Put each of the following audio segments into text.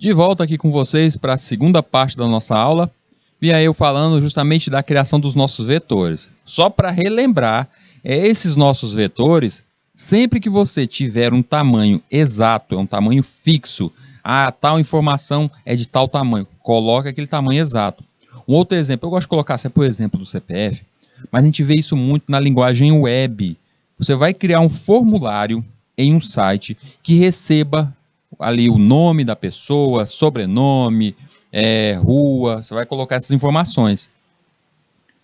De volta aqui com vocês para a segunda parte da nossa aula. Vinha eu falando justamente da criação dos nossos vetores. Só para relembrar, esses nossos vetores, sempre que você tiver um tamanho exato, um tamanho fixo, tal informação é de tal tamanho, coloca aquele tamanho exato. Um outro exemplo, eu gosto de colocar sempre o exemplo do CPF, mas a gente vê isso muito na linguagem web. Você vai criar um formulário em um site que receba ali o nome da pessoa, sobrenome, rua, você vai colocar essas informações.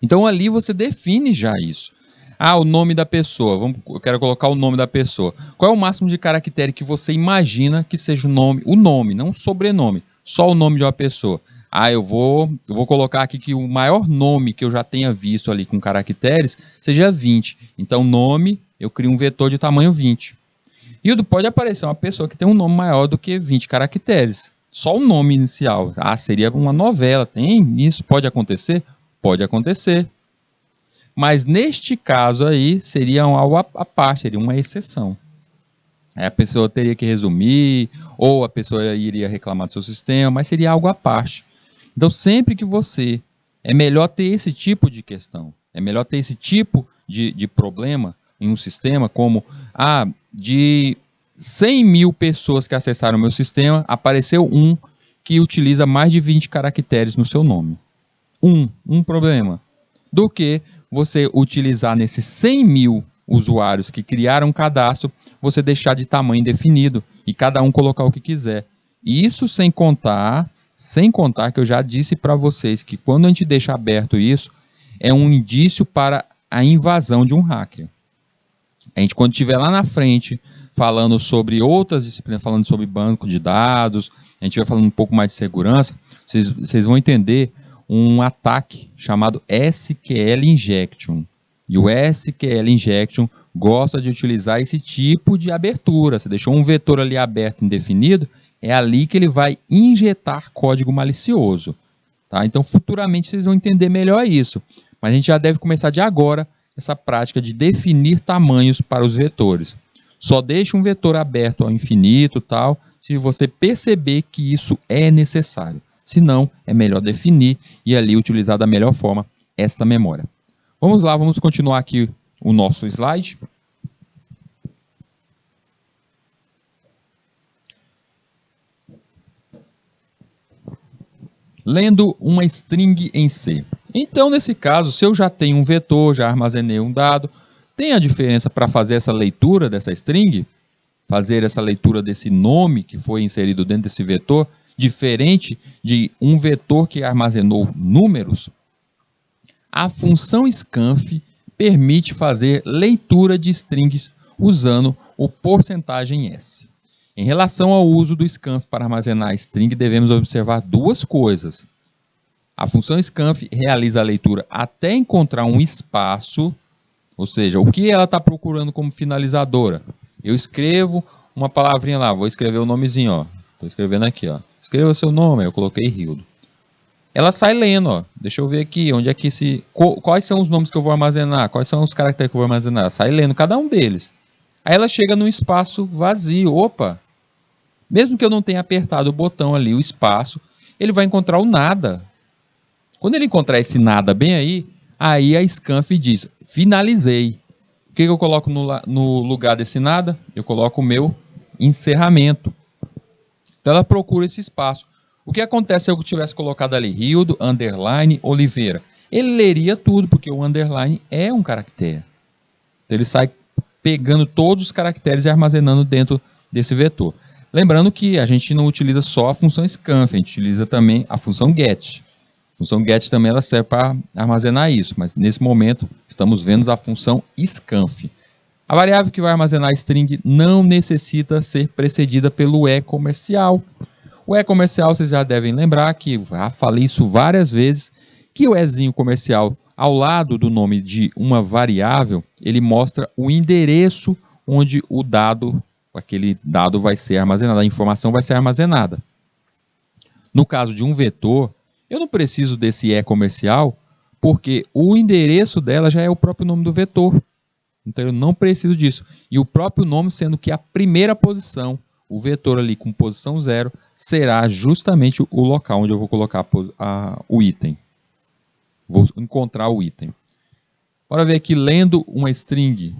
Então ali você define já isso. O nome da pessoa, eu quero colocar o nome da pessoa. Qual é o máximo de caractere que você imagina que seja o nome, não o sobrenome, só o nome de uma pessoa. Eu vou colocar aqui que o maior nome que eu já tenha visto ali com caracteres seja 20. Então nome, eu crio um vetor de tamanho 20. E pode aparecer uma pessoa que tem um nome maior do que 20 caracteres. Só o nome inicial. Seria uma novela. Tem isso? Pode acontecer? Pode acontecer. Mas neste caso aí, seria algo à parte, seria uma exceção. Aí a pessoa teria que resumir, ou a pessoa iria reclamar do seu sistema, mas seria algo à parte. Então, sempre que é melhor ter esse tipo de questão, é melhor ter esse tipo de problema em um sistema, como, de 100 mil pessoas que acessaram o meu sistema, apareceu um que utiliza mais de 20 caracteres no seu nome. Um problema. Do que você utilizar nesses 100 mil usuários que criaram um cadastro, você deixar de tamanho indefinido e cada um colocar o que quiser. Isso sem contar que eu já disse para vocês que quando a gente deixa aberto isso, é um indício para a invasão de um hacker. A gente, quando estiver lá na frente, falando sobre outras disciplinas, falando sobre banco de dados, a gente vai falando um pouco mais de segurança, vocês vão entender um ataque chamado SQL Injection. E o SQL Injection gosta de utilizar esse tipo de abertura. Você deixou um vetor ali aberto, indefinido, é ali que ele vai injetar código malicioso. Tá? Então, futuramente, vocês vão entender melhor isso. Mas a gente já deve começar de agora essa prática de definir tamanhos para os vetores. Só deixe um vetor aberto ao infinito, tal, se você perceber que isso é necessário. Se não, é melhor definir e ali utilizar da melhor forma esta memória. Vamos lá, vamos continuar aqui o nosso slide. Lendo uma string em C. Então, nesse caso, se eu já tenho um vetor, já armazenei um dado, tem a diferença para fazer essa leitura dessa string? Fazer essa leitura desse nome que foi inserido dentro desse vetor, diferente de um vetor que armazenou números? A função scanf permite fazer leitura de strings usando o porcentagem %S. Em relação ao uso do scanf para armazenar string, devemos observar duas coisas. A função scanf realiza a leitura até encontrar um espaço, ou seja, o que ela está procurando como finalizadora. Eu escrevo uma palavrinha lá, vou escrever o nomezinho, estou escrevendo aqui, escreva seu nome, eu coloquei Rildo. Ela sai lendo, deixa eu ver aqui, onde é que quais são os nomes que eu vou armazenar, quais são os caracteres que eu vou armazenar, sai lendo cada um deles. Aí ela chega num espaço vazio, mesmo que eu não tenha apertado o botão ali, o espaço, ele vai encontrar o nada. Quando ele encontrar esse nada bem aí a scanf diz, finalizei. O que eu coloco no lugar desse nada? Eu coloco o meu encerramento. Então ela procura esse espaço. O que acontece se eu tivesse colocado ali Rildo, underline, Oliveira? Ele leria tudo, porque o underline é um caractere. Então ele sai pegando todos os caracteres e armazenando dentro desse vetor. Lembrando que a gente não utiliza só a função scanf, a gente utiliza também a função get. A função get também ela serve para armazenar isso, mas nesse momento estamos vendo a função scanf. A variável que vai armazenar string não necessita ser precedida pelo comercial. O comercial, vocês já devem lembrar que já falei isso várias vezes, que o ezinho comercial, ao lado do nome de uma variável, ele mostra o endereço onde aquele dado vai ser armazenado, a informação vai ser armazenada. No caso de um vetor, eu não preciso desse comercial, porque o endereço dela já é o próprio nome do vetor. Então eu não preciso disso. E o próprio nome sendo que a primeira posição, o vetor ali com posição 0 será justamente o local onde eu vou colocar o item. Vou encontrar o item. Bora ver aqui, lendo uma string.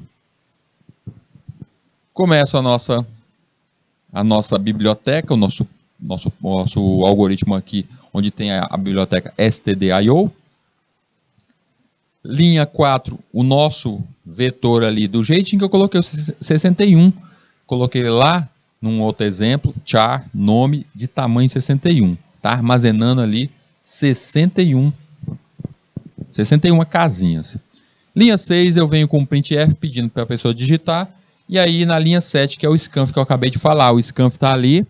Começa a nossa biblioteca, o nosso algoritmo aqui, onde tem a biblioteca stdio. Linha 4, o nosso vetor ali, do jeitinho que eu coloquei o 61. Coloquei lá, num outro exemplo, char, nome de tamanho 61. Está armazenando ali 61 casinhas. Linha 6, eu venho com um printf pedindo para a pessoa digitar. E aí na linha 7, que é o scanf que eu acabei de falar, o scanf está ali,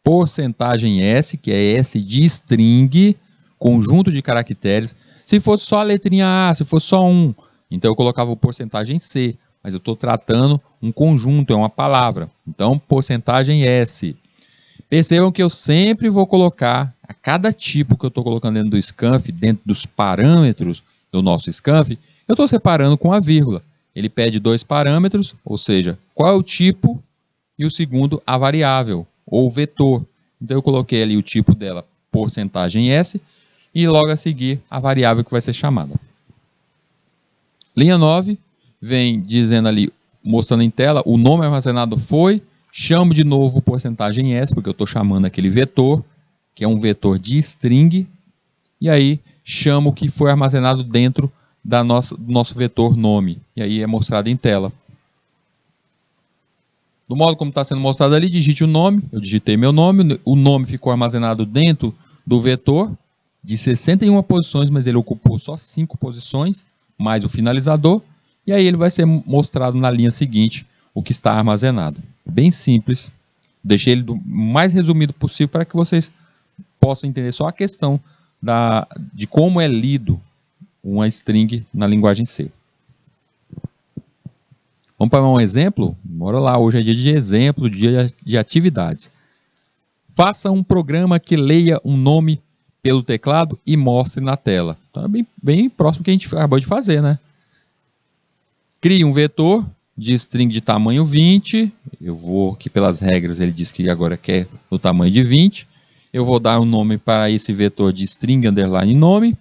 porcentagem S, que é S de string, conjunto de caracteres. Se fosse só a letrinha A, se fosse só um, então eu colocava o porcentagem C, mas eu estou tratando um conjunto, é uma palavra. Então, porcentagem S. Percebam que eu sempre vou colocar, a cada tipo que eu estou colocando dentro do scanf, dentro dos parâmetros do nosso scanf, eu estou separando com a vírgula. Ele pede 2 parâmetros, ou seja, qual é o tipo, e o segundo, a variável, ou vetor. Então eu coloquei ali o tipo dela, porcentagem S, e logo a seguir a variável que vai ser chamada. Linha 9, vem dizendo ali, mostrando em tela, o nome armazenado foi, chamo de novo porcentagem S, porque eu estou chamando aquele vetor, que é um vetor de string, e aí chamo o que foi armazenado dentro do nosso vetor nome, e aí é mostrado em tela. Do modo como está sendo mostrado ali, digite o nome, eu digitei meu nome, o nome ficou armazenado dentro do vetor, de 61 posições, mas ele ocupou só 5 posições, mais o finalizador, e aí ele vai ser mostrado na linha seguinte, o que está armazenado. Bem simples, deixei ele do mais resumido possível para que vocês possam entender só a questão de como é lido uma string na linguagem C. Vamos para um exemplo? Bora lá, hoje é dia de exemplo, dia de atividades. Faça um programa que leia um nome pelo teclado e mostre na tela. Então é bem próximo do que a gente acabou de fazer, né? Crie um vetor de string de tamanho 20. Eu vou aqui pelas regras, ele diz que agora quer o tamanho de 20. Eu vou dar um nome para esse vetor de string underline nome.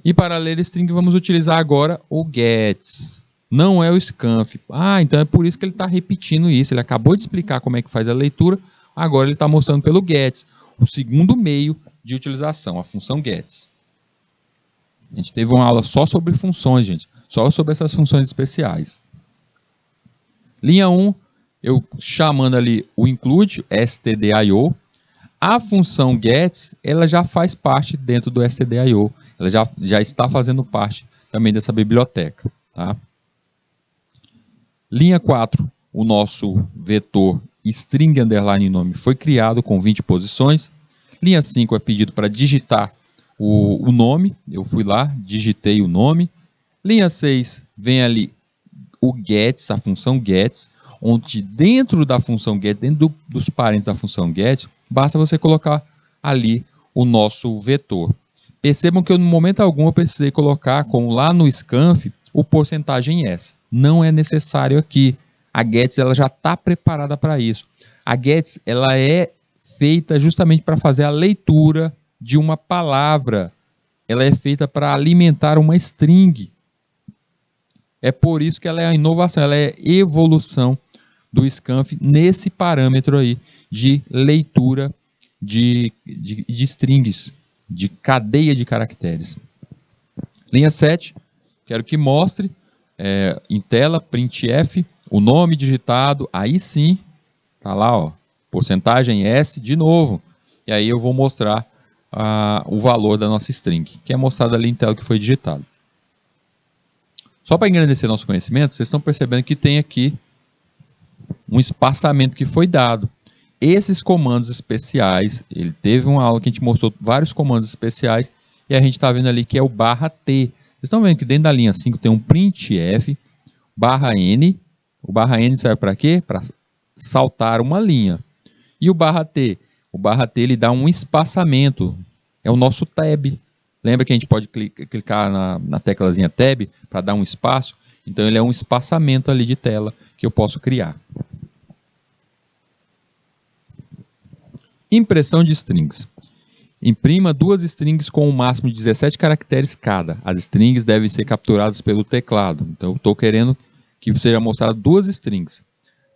E para ler string vamos utilizar agora o gets. Não é o scanf. Ah, então é por isso que ele está repetindo isso. Ele acabou de explicar como é que faz a leitura. Agora ele está mostrando pelo gets, o segundo meio de utilização, a função gets. A gente teve uma aula só sobre funções, gente. Só sobre essas funções especiais. Linha 1, eu chamando ali o include, stdio. A função gets, ela já faz parte dentro do stdio. Ela já está fazendo parte também dessa biblioteca. Tá? Linha 4, o nosso vetor string underline nome foi criado com 20 posições. Linha 5 é pedido para digitar o nome. Eu fui lá, digitei o nome. Linha 6 vem ali o gets, a função gets, onde dentro da função get, dentro dos parênteses da função get, basta você colocar ali o nosso vetor. Percebam que eu, no momento algum, eu precisei colocar, como lá no scanf, o porcentagem S. Não é necessário aqui. A gets ela já está preparada para isso. A gets ela é feita justamente para fazer a leitura de uma palavra. Ela é feita para alimentar uma string. É por isso que ela é a inovação, ela é a evolução do scanf nesse parâmetro aí de leitura de strings, de cadeia de caracteres. Linha 7, quero que mostre em tela, printf, o nome digitado, aí sim, tá lá, ó, porcentagem S de novo. E aí eu vou mostrar o valor da nossa string, que é mostrado ali em tela que foi digitado. Só para engrandecer nosso conhecimento, vocês estão percebendo que tem aqui um espaçamento que foi dado. Esses comandos especiais, ele teve uma aula que a gente mostrou vários comandos especiais, e a gente está vendo ali que é o /t. Vocês estão vendo que dentro da linha 5 tem um printf, /n. O /n serve para quê? Para saltar uma linha. E o /t? O /t ele dá um espaçamento, é o nosso tab. Lembra que a gente pode clicar na teclazinha tab para dar um espaço? Então ele é um espaçamento ali de tela que eu posso criar. Impressão de strings. Imprima 2 strings com um máximo de 17 caracteres cada. As strings devem ser capturadas pelo teclado. Então, eu estou querendo que seja mostrado 2 strings.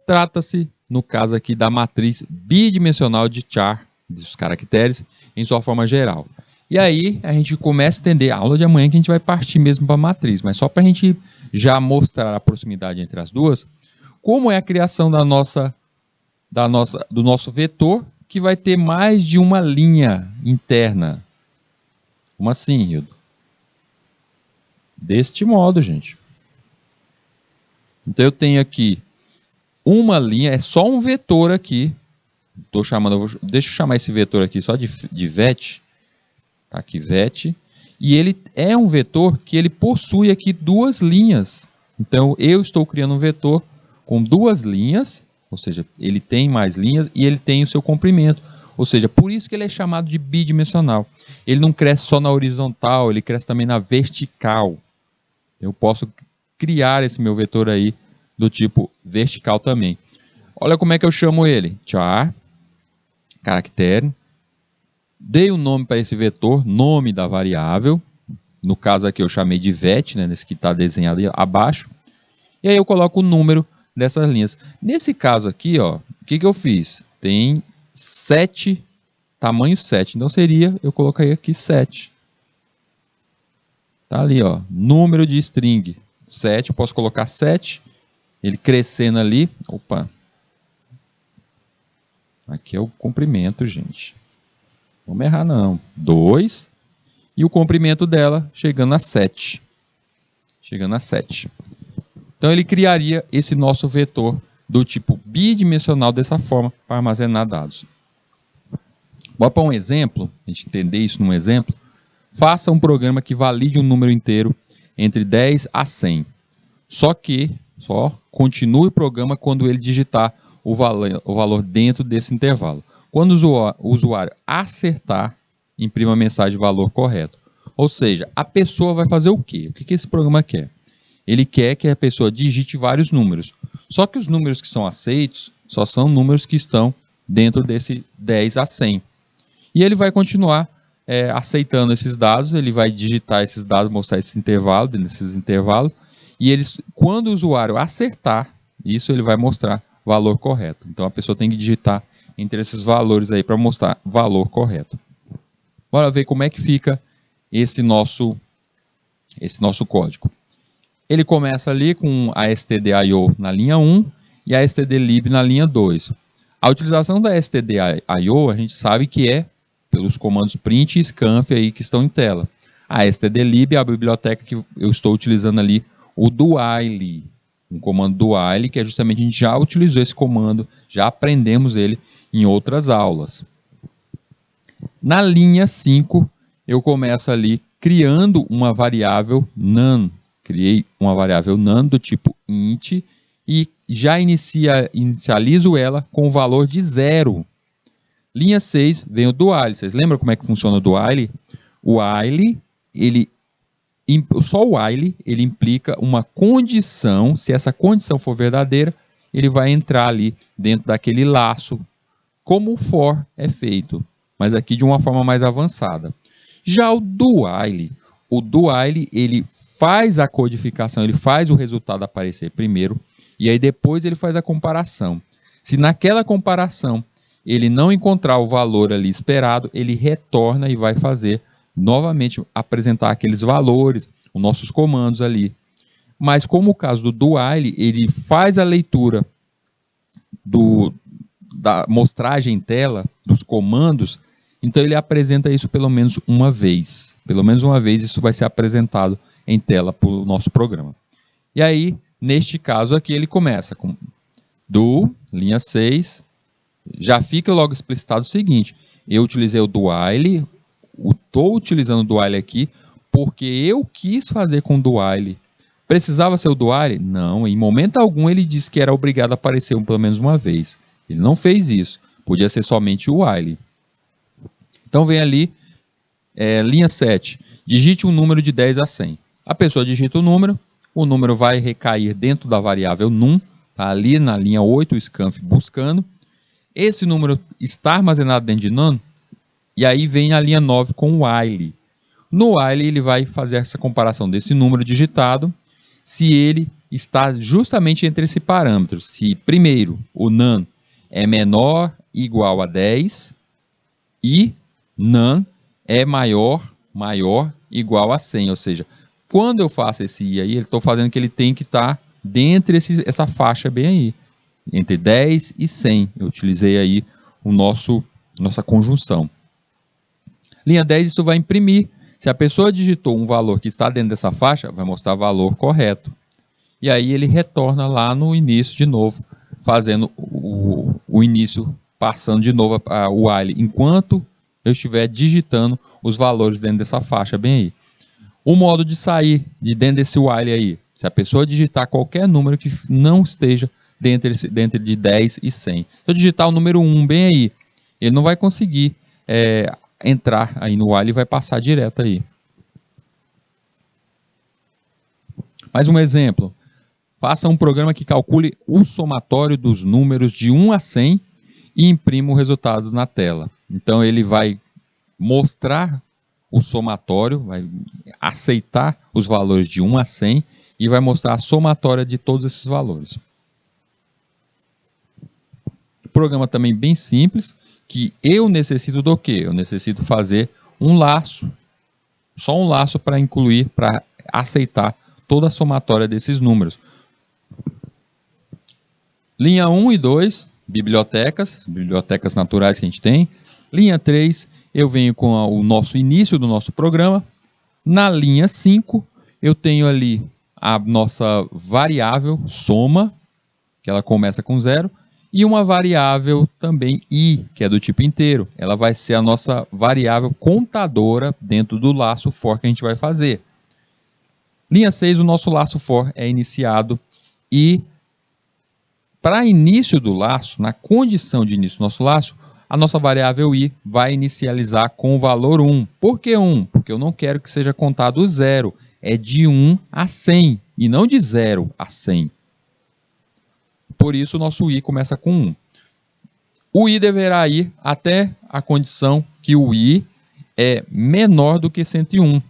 Trata-se, no caso aqui, da matriz bidimensional de char, dos caracteres, em sua forma geral. E aí, a gente começa a entender a aula de amanhã que a gente vai partir mesmo para a matriz. Mas só para a gente já mostrar a proximidade entre as duas, como é a criação do nosso vetor, que vai ter mais de uma linha interna. Como assim, Hildo? Deste modo, gente. Então eu tenho aqui uma linha, é só um vetor aqui. Deixa eu chamar esse vetor aqui só de vet. Tá aqui, vet. E ele é um vetor que ele possui aqui 2 linhas. Então eu estou criando um vetor com 2 linhas, ou seja, ele tem mais linhas e ele tem o seu comprimento. Ou seja, por isso que ele é chamado de bidimensional. Ele não cresce só na horizontal, ele cresce também na vertical. Eu posso criar esse meu vetor aí do tipo vertical também. Olha como é que eu chamo ele. Char, caractere. Dei um nome para esse vetor, nome da variável. No caso aqui eu chamei de vet, né, nesse que está desenhado abaixo. E aí eu coloco o número dessas linhas. Nesse caso aqui, ó, o que eu fiz? Tem 7, tamanho 7. Então seria, eu coloquei aqui 7. Tá ali, ó, número de string 7, eu posso colocar 7, ele crescendo ali, opa. Aqui é o comprimento, gente. Vamos errar não. 2 e o comprimento dela chegando a 7. Chegando a 7. Então ele criaria esse nosso vetor do tipo bidimensional dessa forma para armazenar dados. Bora para um exemplo, a gente entender isso num exemplo. Faça um programa que valide um número inteiro entre 10 a 100. Só continue o programa quando ele digitar o valor dentro desse intervalo. Quando o usuário acertar, imprima a mensagem de valor correto. Ou seja, a pessoa vai fazer o quê? O que esse programa quer? Ele quer que a pessoa digite vários números. Só que os números que são aceitos só são números que estão dentro desse 10 a 100. E ele vai continuar aceitando esses dados, ele vai digitar esses dados, mostrar esse intervalo, nesses intervalos, e quando o usuário acertar, isso ele vai mostrar valor correto. Então a pessoa tem que digitar entre esses valores aí para mostrar valor correto. Bora ver como é que fica esse nosso código. Ele começa ali com a stdio na linha 1 e a stdlib na linha 2. A utilização da stdio a gente sabe que é pelos comandos print e scanf aí que estão em tela. A stdlib é a biblioteca que eu estou utilizando ali, o do while, um comando do while, que é justamente a gente já utilizou esse comando, já aprendemos ele em outras aulas. Na linha 5, eu começo ali criando uma variável none. Criei uma variável none do tipo int e já inicializo ela com o valor de 0. Linha 6 vem o do while. Vocês lembram como é que funciona o do while? O while, só o while, ele implica uma condição. Se essa condição for verdadeira, ele vai entrar ali dentro daquele laço, como o for é feito, mas aqui de uma forma mais avançada. Já o do while, ele faz a codificação, ele faz o resultado aparecer primeiro, e aí depois ele faz a comparação. Se naquela comparação ele não encontrar o valor ali esperado, ele retorna e vai fazer novamente apresentar aqueles valores, os nossos comandos ali. Mas como o caso do while, ele faz a leitura da mostragem em tela, dos comandos, então ele apresenta isso pelo menos uma vez. Pelo menos uma vez isso vai ser apresentado em tela para o nosso programa. E aí, neste caso aqui, ele começa com do, linha 6, já fica logo explicitado o seguinte, eu utilizei o do while, estou utilizando o do while aqui, porque eu quis fazer com o do while. Precisava ser o do while? Não, em momento algum ele disse que era obrigado a aparecer pelo menos uma vez. Ele não fez isso, podia ser somente o while. Então vem ali, linha 7, digite um número de 10 a 100. A pessoa digita o número vai recair dentro da variável num, tá ali na linha 8, o scanf buscando, Esse número está armazenado dentro de NaN, e aí vem a linha 9 com o while. No while ele vai fazer essa comparação desse número digitado, se ele está justamente entre esse parâmetro. Se primeiro o NaN é menor ou igual a 10 e NaN é maior igual a 100. Ou seja, quando eu faço esse I aí, eu estou fazendo que ele tem que estar dentro essa faixa bem aí, entre 10 e 100. Eu utilizei aí nossa conjunção. Linha 10, isso vai imprimir. Se a pessoa digitou um valor que está dentro dessa faixa, vai mostrar o valor correto. E aí ele retorna lá no início de novo, fazendo o início, passando de novo o while, enquanto eu estiver digitando os valores dentro dessa faixa bem aí. O modo de sair de dentro desse while aí, se a pessoa digitar qualquer número que não esteja dentro de 10 e 100. Se eu digitar o número 1 bem aí, ele não vai conseguir entrar aí no while e vai passar direto aí. Mais um exemplo. Faça um programa que calcule o somatório dos números de 1 a 100 e imprima o resultado na tela. Então ele vai mostrar o somatório, vai aceitar os valores de 1 a 100 e vai mostrar a somatória de todos esses valores. Programa também bem simples, que eu necessito do quê? Eu necessito fazer um laço, só um laço para incluir, para aceitar toda a somatória desses números. Linha 1 e 2, bibliotecas naturais que a gente tem. Linha 3, eu venho com o nosso início do nosso programa. Na linha 5, eu tenho ali a nossa variável soma, que ela começa com 0, e uma variável também i, que é do tipo inteiro. Ela vai ser a nossa variável contadora dentro do laço for que a gente vai fazer. Linha 6, o nosso laço for é iniciado e para início do laço, na condição de início do nosso laço, a nossa variável i vai inicializar com o valor 1. Por que 1? Porque eu não quero que seja contado 0. É de 1 a 100 e não de 0 a 100. Por isso, o nosso i começa com 1. O i deverá ir até a condição que o i é menor do que 101.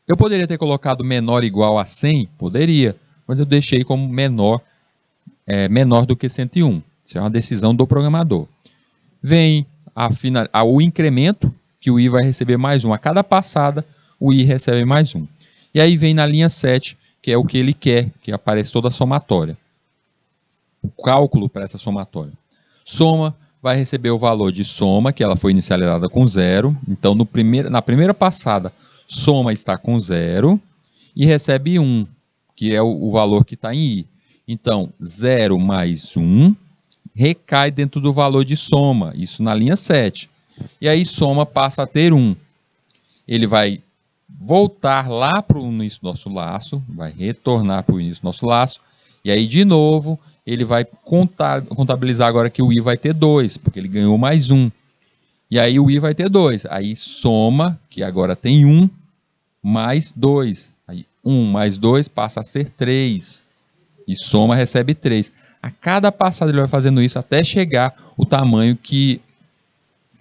Eu poderia ter colocado menor ou igual a 100? Poderia, mas eu deixei como menor do que 101. Isso é uma decisão do programador. Vem o incremento, que o i vai receber mais 1. A cada passada, o i recebe mais 1. E aí vem na linha 7, que é o que ele quer, que aparece toda a somatória. O cálculo para essa somatória. Soma vai receber o valor de soma, que ela foi inicializada com 0. Então, na primeira passada, soma está com 0 e recebe 1, que é o valor que está em i. Então, 0 mais 1 recai dentro do valor de soma, isso na linha 7. E aí, soma passa a ter 1. Ele vai voltar lá para o início do nosso laço, vai retornar para o início do nosso laço, e aí, de novo, ele vai contabilizar agora que o i vai ter 2, porque ele ganhou mais 1. E aí, o i vai ter 2. Aí, soma, que agora tem 1, mais 2. Aí, 1 mais 2 passa a ser 3. E soma recebe 3. A cada passada ele vai fazendo isso até chegar o tamanho de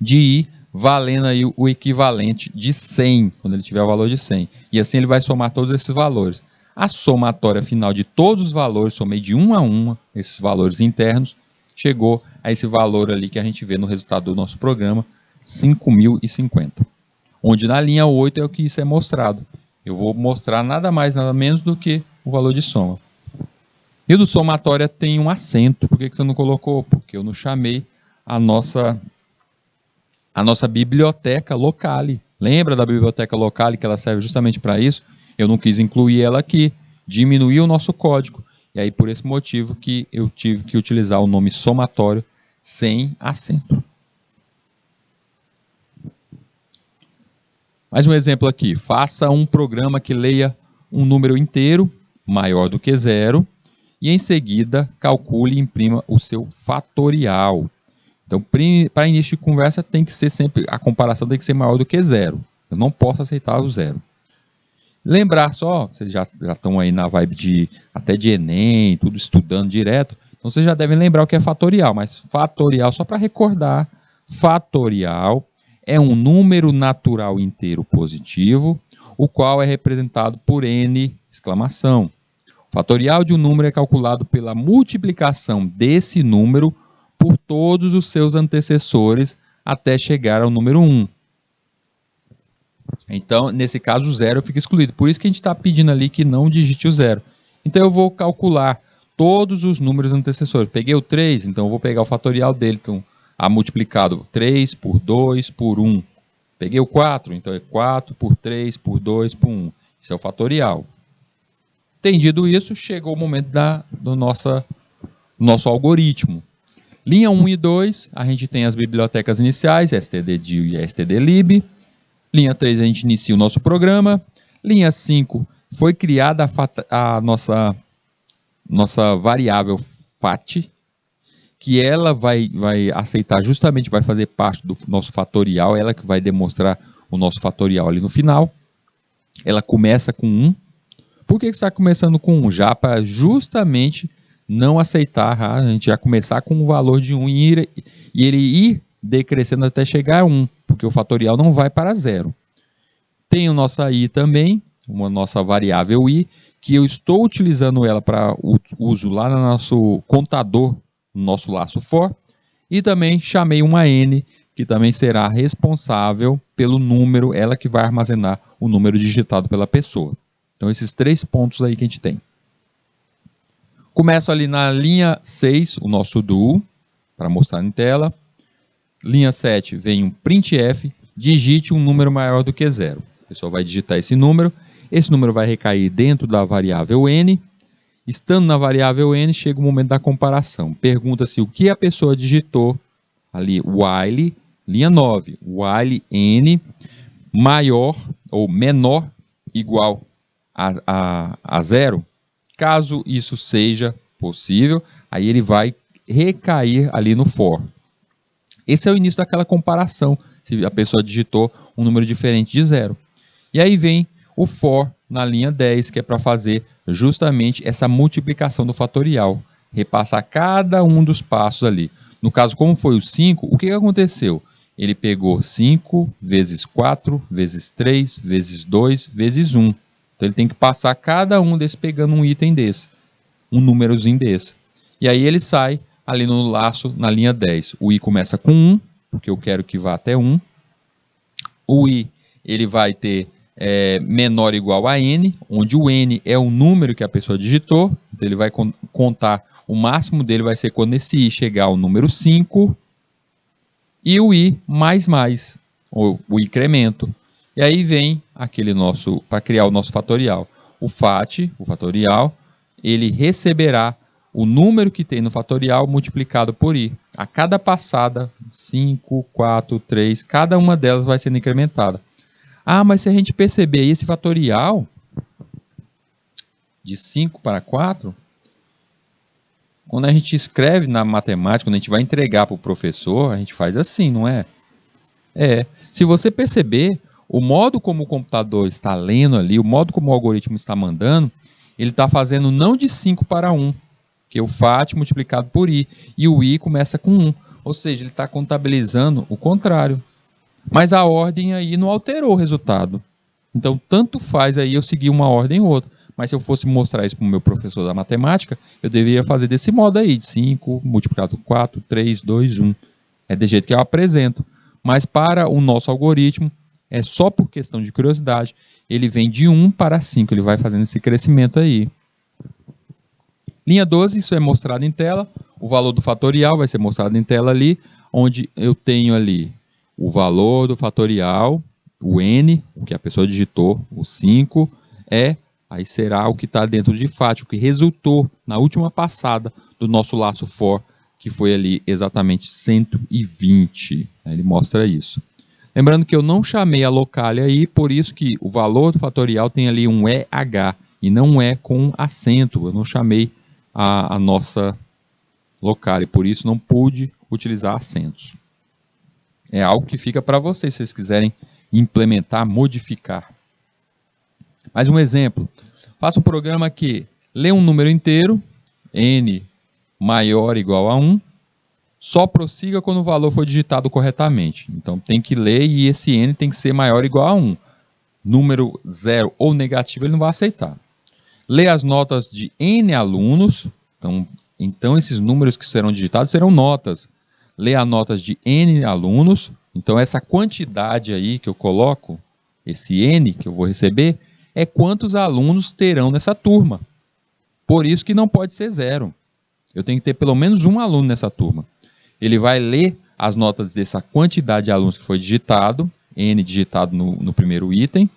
i, valendo aí o equivalente de 100, quando ele tiver o valor de 100. E assim ele vai somar todos esses valores. A somatória final de todos os valores, somei de 1 a 1, esses valores internos, chegou a esse valor ali que a gente vê no resultado do nosso programa, 5.050. Onde na linha 8 é o que isso é mostrado. Eu vou mostrar nada mais, nada menos do que o valor de soma. E o do somatória tem um acento. Por que você não colocou? Porque eu não chamei a nossa biblioteca locale. Lembra da biblioteca locale que ela serve justamente para isso? Eu não quis incluir ela aqui. Diminuir o nosso código. E aí, por esse motivo que eu tive que utilizar o nome somatório sem acento. Mais um exemplo aqui. Faça um programa que leia um número inteiro maior do que 0 e em seguida calcule e imprima o seu fatorial. Então, para início de conversa, tem que ser sempre, a comparação tem que ser maior do que 0. Eu não posso aceitar o 0. Lembrar só, vocês já estão aí na vibe até de Enem, tudo estudando direto, Então vocês já devem lembrar o que é fatorial, mas fatorial, só para recordar, fatorial é um número natural inteiro positivo, o qual é representado por n exclamação. O fatorial de um número é calculado pela multiplicação desse número por todos os seus antecessores até chegar ao número 1. Então, nesse caso, o zero fica excluído. Por isso que a gente está pedindo ali que não digite o zero. Então, eu vou calcular todos os números antecessores. Peguei o 3, então eu vou pegar o fatorial dele. Então, a multiplicado 3 por 2 por 1. Peguei o 4, então é 4 por 3 por 2 por 1. Isso é o fatorial. Entendido isso, chegou o momento do nosso algoritmo. Linha 1 e 2, a gente tem as bibliotecas iniciais, stdil e stdlib. Linha 3, a gente inicia o nosso programa. Linha 5, foi criada a nossa variável fat, que ela vai aceitar justamente, vai fazer parte do nosso fatorial, ela que vai demonstrar o nosso fatorial ali no final. Ela começa com 1. Por que está começando com 1? Já para justamente não aceitar, a gente já começar com o valor de 1 e ele ir decrescendo até chegar a 1, porque o fatorial não vai para 0. Tem a nossa i também, uma nossa variável i, que eu estou utilizando ela para uso lá no nosso contador, no nosso laço for, e também chamei uma n, que também será responsável pelo número, ela que vai armazenar o número digitado pela pessoa. Então, esses 3 pontos aí que a gente tem. Começo ali na linha 6, o nosso do, para mostrar em tela. Linha 7 vem um printf, digite um número maior do que 0. O pessoal vai digitar esse número vai recair dentro da variável n. Estando na variável n, chega o momento da comparação. Pergunta-se o que a pessoa digitou ali, while, linha 9, while n maior ou menor igual a 0. Caso isso seja possível, aí ele vai recair ali no for. Esse é o início daquela comparação, se a pessoa digitou um número diferente de 0. E aí vem o for na linha 10, que é para fazer justamente essa multiplicação do fatorial, repassar cada um dos passos ali. No caso, como foi o 5, o que aconteceu? Ele pegou 5 vezes 4, vezes 3, vezes 2, vezes 1. Então ele tem que passar cada um desses pegando um item desse, um númerozinho desse. E aí ele sai ali no laço, na linha 10. O i começa com 1, porque eu quero que vá até 1. O i ele vai ter menor ou igual a n, onde o n é o número que a pessoa digitou. Então ele vai contar, o máximo dele vai ser quando esse i chegar ao número 5. E o i mais, ou o incremento. E aí vem aquele nosso, para criar o nosso fatorial. O fat, o fatorial, ele receberá o número que tem no fatorial multiplicado por i. A cada passada, 5, 4, 3, cada uma delas vai sendo incrementada. Ah, mas se a gente perceber esse fatorial de 5 para 4, quando a gente escreve na matemática, quando a gente vai entregar para o professor, a gente faz assim, não é? Se você perceber, o modo como o computador está lendo ali, o modo como o algoritmo está mandando, ele está fazendo não de 5 para 1, que é o fat multiplicado por i, e o i começa com 1. Ou seja, ele está contabilizando o contrário. Mas a ordem aí não alterou o resultado. Então, tanto faz aí eu seguir uma ordem ou outra. Mas se eu fosse mostrar isso para o meu professor da matemática, eu deveria fazer desse modo aí, de 5 multiplicado por 4, 3, 2, 1. É desse jeito que eu apresento. Mas para o nosso algoritmo, é só por questão de curiosidade, ele vem de 1 para 5, ele vai fazendo esse crescimento aí. Linha 12, isso é mostrado em tela, o valor do fatorial vai ser mostrado em tela ali, onde eu tenho ali o valor do fatorial, o n, o que a pessoa digitou, o 5, aí será o que está dentro de fat, o que resultou na última passada do nosso laço for, que foi ali exatamente 120. Ele mostra isso. Lembrando que eu não chamei a locale aí, por isso que o valor do fatorial tem ali um EH, e não é com acento. Eu não chamei a nossa locale, por isso não pude utilizar acentos. É algo que fica para vocês, se vocês quiserem implementar, modificar. Mais um exemplo. Faça um programa que lê um número inteiro, n maior ou igual a 1, só prossiga quando o valor for digitado corretamente. Então tem que ler e esse n tem que ser maior ou igual a 1. Número 0 ou negativo ele não vai aceitar. Lê as notas de n alunos. Então esses números que serão digitados serão notas. Lê as notas de n alunos. Então essa quantidade aí que eu coloco, esse n que eu vou receber, é quantos alunos terão nessa turma. Por isso que não pode ser 0. Eu tenho que ter pelo menos um aluno nessa turma. Ele vai ler as notas dessa quantidade de alunos que foi digitado, n digitado no primeiro item,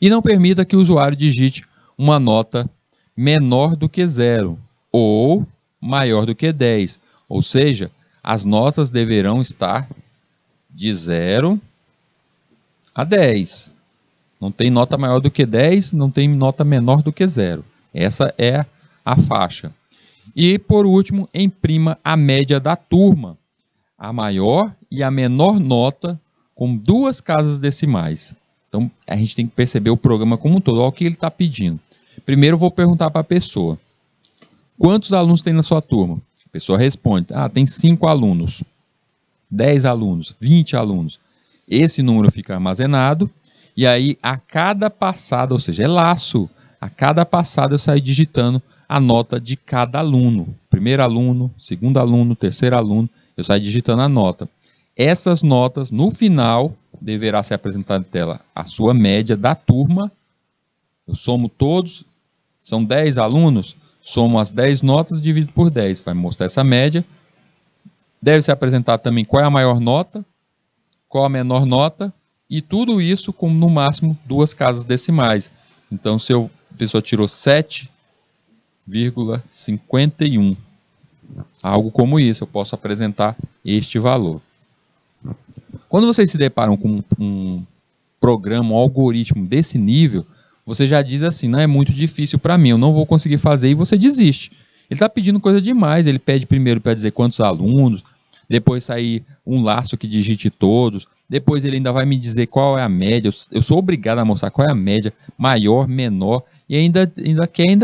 e não permita que o usuário digite uma nota menor do que 0 ou maior do que 10. Ou seja, as notas deverão estar de 0 a 10. Não tem nota maior do que 10, não tem nota menor do que 0. Essa é a faixa. E, por último, imprima a média da turma, a maior e a menor nota, com 2 casas decimais. Então, a gente tem que perceber o programa como um todo. Olha o que ele está pedindo. Primeiro, eu vou perguntar para a pessoa: quantos alunos tem na sua turma? A pessoa responde: tem 5 alunos, 10 alunos, 20 alunos. Esse número fica armazenado, e aí, a cada passada, ou seja, é laço, a cada passada eu saio digitando a nota de cada aluno. Primeiro aluno, segundo aluno, terceiro aluno, eu saio digitando a nota. Essas notas, no final, deverá ser apresentada em tela a sua média da turma. Eu somo todos, são 10 alunos, somo as 10 notas e divido por 10. Vai mostrar essa média. Deve ser apresentado também qual é a maior nota, qual a menor nota, e tudo isso com, no máximo, 2 casas decimais. Então, se a pessoa tirou 7,51, algo como isso, eu posso apresentar este valor. Quando vocês se deparam com um programa, um algoritmo desse nível, você já diz assim: não, é muito difícil para mim, eu não vou conseguir fazer, e você desiste. Ele está pedindo coisa demais, ele pede primeiro para dizer quantos alunos, depois sair um laço que digite todos, depois ele ainda vai me dizer qual é a média, eu sou obrigado a mostrar qual é a média, maior, menor, e ainda quer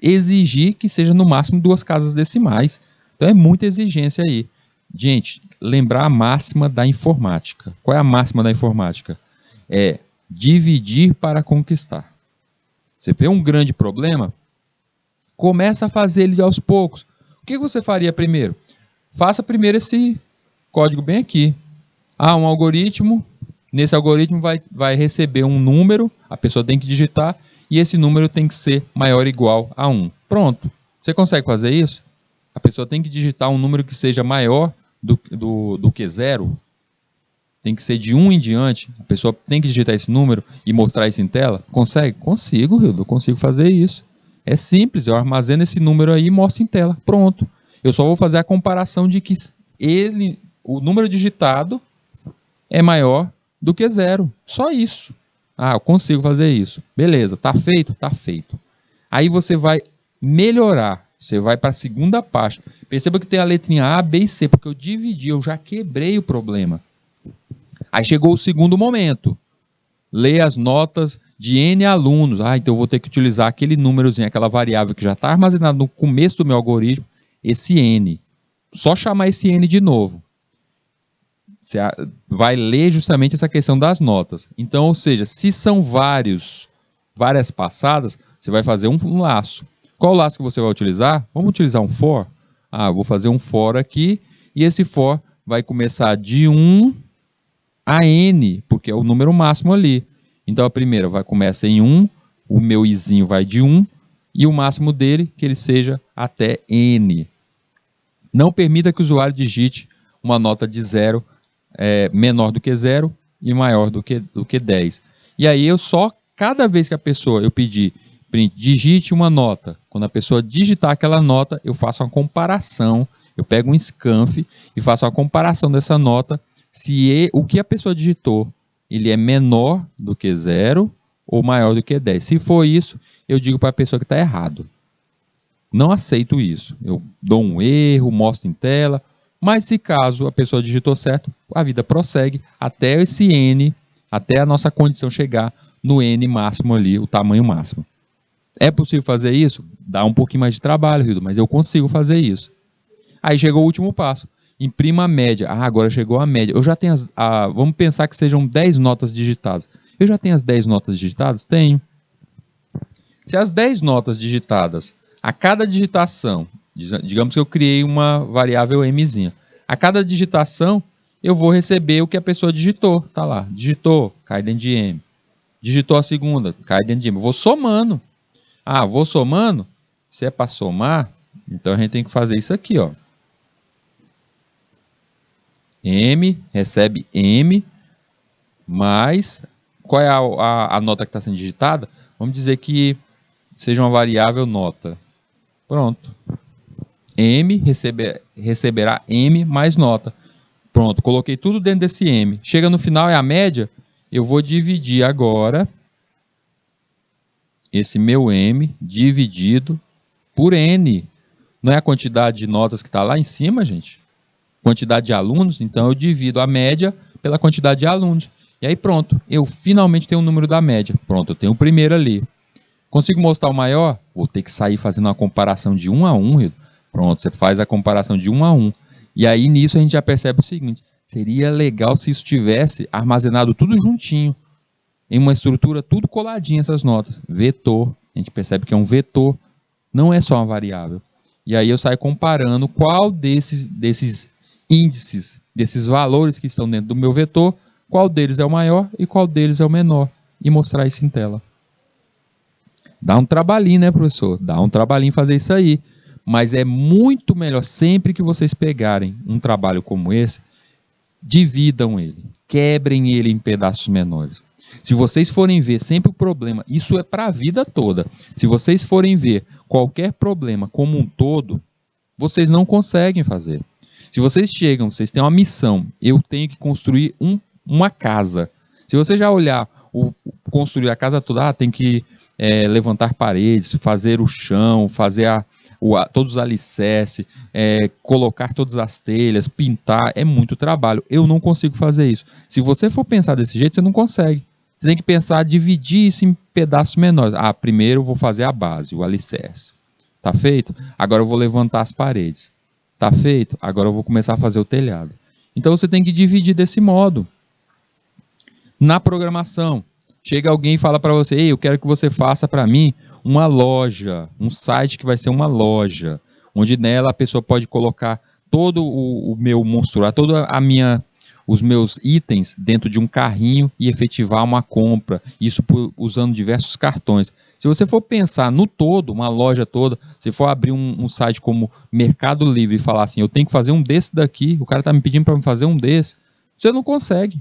exigir que seja no máximo 2 casas decimais. Então é muita exigência aí. Gente, lembrar a máxima da informática. Qual é a máxima da informática? É dividir para conquistar. Você vê um grande problema? Começa a fazer ele aos poucos. O que você faria primeiro? Faça primeiro esse código bem aqui. Um algoritmo. Nesse algoritmo vai receber um número, a pessoa tem que digitar, e esse número tem que ser maior ou igual a 1. Pronto. Você consegue fazer isso? A pessoa tem que digitar um número que seja maior do que 0. Tem que ser de 1 em diante. A pessoa tem que digitar esse número e mostrar isso em tela. Consegue? Consigo, eu consigo fazer isso. É simples, eu armazeno esse número aí e mostro em tela. Pronto. Eu só vou fazer a comparação de que o número digitado é maior do que 0. Só isso. Eu consigo fazer isso. Beleza, está feito? Está feito. Aí você vai melhorar. Você vai para a segunda página. Perceba que tem a letrinha A, B e C, porque eu dividi, eu já quebrei o problema. Aí chegou o segundo momento. Lê as notas de N alunos. Então eu vou ter que utilizar aquele númerozinho, aquela variável que já está armazenada no começo do meu algoritmo, esse N. Só chamar esse N de novo. Você vai ler justamente essa questão das notas. Então, ou seja, se são várias passadas, você vai fazer um laço. Qual laço que você vai utilizar? Vamos utilizar um for? Vou fazer um for aqui, e esse for vai começar de 1 a n, porque é o número máximo ali. Então a primeira começa em 1, o meu izinho vai de 1, e o máximo dele, que ele seja até n. Não permita que o usuário digite uma nota de 0, menor do que 0 e maior do que 10. E aí cada vez que eu pedir digite uma nota, quando a pessoa digitar aquela nota, eu faço uma comparação, eu pego um scanf e faço uma comparação dessa nota, se o que a pessoa digitou, ele é menor do que 0 ou maior do que 10. Se for isso, eu digo para a pessoa que está errado. Não aceito isso. Eu dou um erro, mostro em tela, mas se caso a pessoa digitou certo, a vida prossegue até esse N, até a nossa condição chegar no N máximo ali, o tamanho máximo. É possível fazer isso? Dá um pouquinho mais de trabalho, Hildo, mas eu consigo fazer isso. Aí chegou o último passo. Imprima a média. Ah, agora chegou a média. Eu já tenho vamos pensar que sejam 10 notas digitadas. Eu já tenho as 10 notas digitadas? Tenho. Se as 10 notas digitadas, a cada digitação, digamos que eu criei uma variável mzinha, a cada digitação eu vou receber o que a pessoa digitou. Tá lá, digitou, cai dentro de m. Digitou a segunda, cai dentro de m. Eu vou somando. Ah, vou somando? Se é para somar, então a gente tem que fazer isso aqui, ó. M recebe M mais... Qual é a nota que está sendo digitada? Vamos dizer que seja uma variável nota. Pronto. M receberá M mais nota. Pronto, coloquei tudo dentro desse M. Chega no final, é a média. Eu vou dividir agora esse meu M dividido por N. Não é a quantidade de notas que está lá em cima, gente? Quantidade de alunos. Então, eu divido a média pela quantidade de alunos. E aí, pronto. Eu finalmente tenho o número da média. Pronto, eu tenho o primeiro ali. Consigo mostrar o maior? Vou ter que sair fazendo uma comparação de 1 a 1. Pronto, você faz a comparação de 1 a 1. E aí, nisso, a gente já percebe o seguinte. Seria legal se isso tivesse armazenado tudo juntinho. Em uma estrutura, tudo coladinho, essas notas. Vetor. A gente percebe que é um vetor. Não é só uma variável. E aí eu saio comparando qual desses índices, desses valores que estão dentro do meu vetor, qual deles é o maior e qual deles é o menor. E mostrar isso em tela. Dá um trabalhinho, né, professor? Dá um trabalhinho fazer isso aí. Mas é muito melhor, sempre que vocês pegarem um trabalho como esse, dividam ele. Quebrem ele em pedaços menores. Se vocês forem ver sempre o problema, isso é para a vida toda. Se vocês forem ver qualquer problema como um todo, vocês não conseguem fazer. Se vocês chegam, vocês têm uma missão, eu tenho que construir uma casa. Se você já olhar, construir a casa toda, tem que levantar paredes, fazer o chão, fazer todos os alicerces, colocar todas as telhas, pintar, é muito trabalho. Eu não consigo fazer isso. Se você for pensar desse jeito, você não consegue. Você tem que pensar, dividir isso em pedaços menores. Ah, primeiro eu vou fazer a base, o alicerce. Tá feito? Agora eu vou levantar as paredes. Tá feito? Agora eu vou começar a fazer o telhado. Então você tem que dividir desse modo. Na programação, chega alguém e fala para você, ei, eu quero que você faça para mim uma loja, um site que vai ser uma loja, onde nela a pessoa pode colocar todo o meu monstruário, os meus itens dentro de um carrinho e efetivar uma compra, isso usando diversos cartões. Se você for pensar no todo, uma loja toda, se for abrir um site como Mercado Livre e falar assim, eu tenho que fazer um desse daqui, o cara está me pedindo para fazer um desse, você não consegue.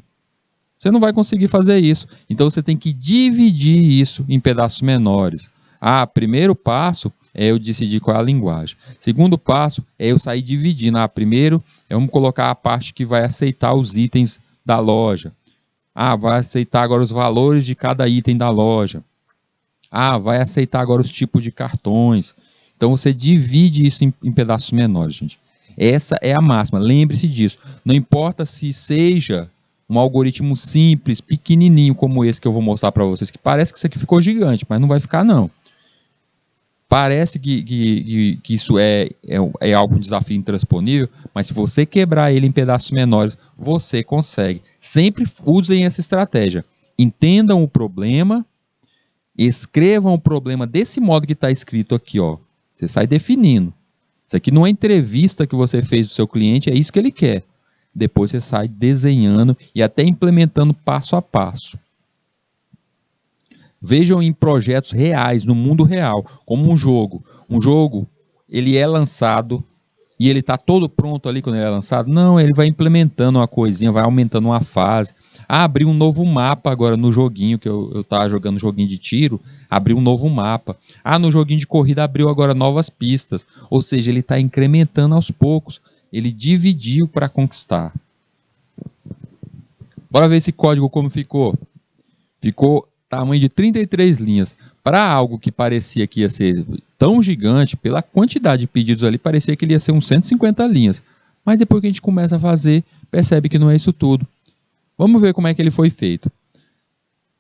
Você não vai conseguir fazer isso. Então você tem que dividir isso em pedaços menores. Ah, primeiro passo é eu decidir qual é a linguagem. Segundo passo é eu sair dividindo. Ah, primeiro vamos colocar a parte que vai aceitar os itens da loja. Ah, vai aceitar agora os valores de cada item da loja. Ah, vai aceitar agora os tipos de cartões. Então você divide isso em pedaços menores, gente. Essa é a máxima. Lembre-se disso. Não importa se seja um algoritmo simples, pequenininho como esse que eu vou mostrar para vocês, que parece que isso aqui ficou gigante, mas não vai ficar não. Parece que isso é algo, um desafio intransponível, mas se você quebrar ele em pedaços menores, você consegue. Sempre usem essa estratégia. Entendam o problema, escrevam o problema desse modo que está escrito aqui, ó. Você sai definindo. Isso aqui não é entrevista que você fez do seu cliente, é isso que ele quer. Depois você sai desenhando e até implementando passo a passo. Vejam em projetos reais, no mundo real, como um jogo. Um jogo, ele é lançado e ele está todo pronto ali quando ele é lançado? Não, ele vai implementando uma coisinha, vai aumentando uma fase. Ah, abriu um novo mapa agora no joguinho, que eu estava jogando um joguinho de tiro, abriu um novo mapa. Ah, no joguinho de corrida abriu agora novas pistas. Ou seja, ele está incrementando aos poucos. Ele dividiu para conquistar. Bora ver esse código como ficou. Ficou tamanho de 33 linhas. Para algo que parecia que ia ser tão gigante, pela quantidade de pedidos ali, parecia que ele ia ser uns 150 linhas. Mas depois que a gente começa a fazer, percebe que não é isso tudo. Vamos ver como é que ele foi feito.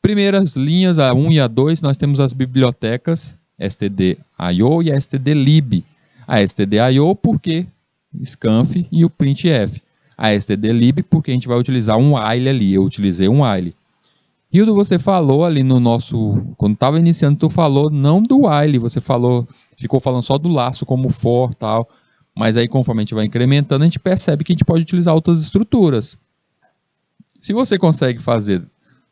Primeiras linhas, a 1 e a 2, nós temos as bibliotecas stdio e a stdlib. A stdio porque scanf e o printf. A stdlib porque a gente vai utilizar um while ali, eu utilizei um while. Hildo, você falou ali no nosso... Quando estava iniciando, tu falou não do while, você ficou falando só do laço como for e tal, mas aí conforme a gente vai incrementando, a gente percebe que a gente pode utilizar outras estruturas. Se você consegue fazer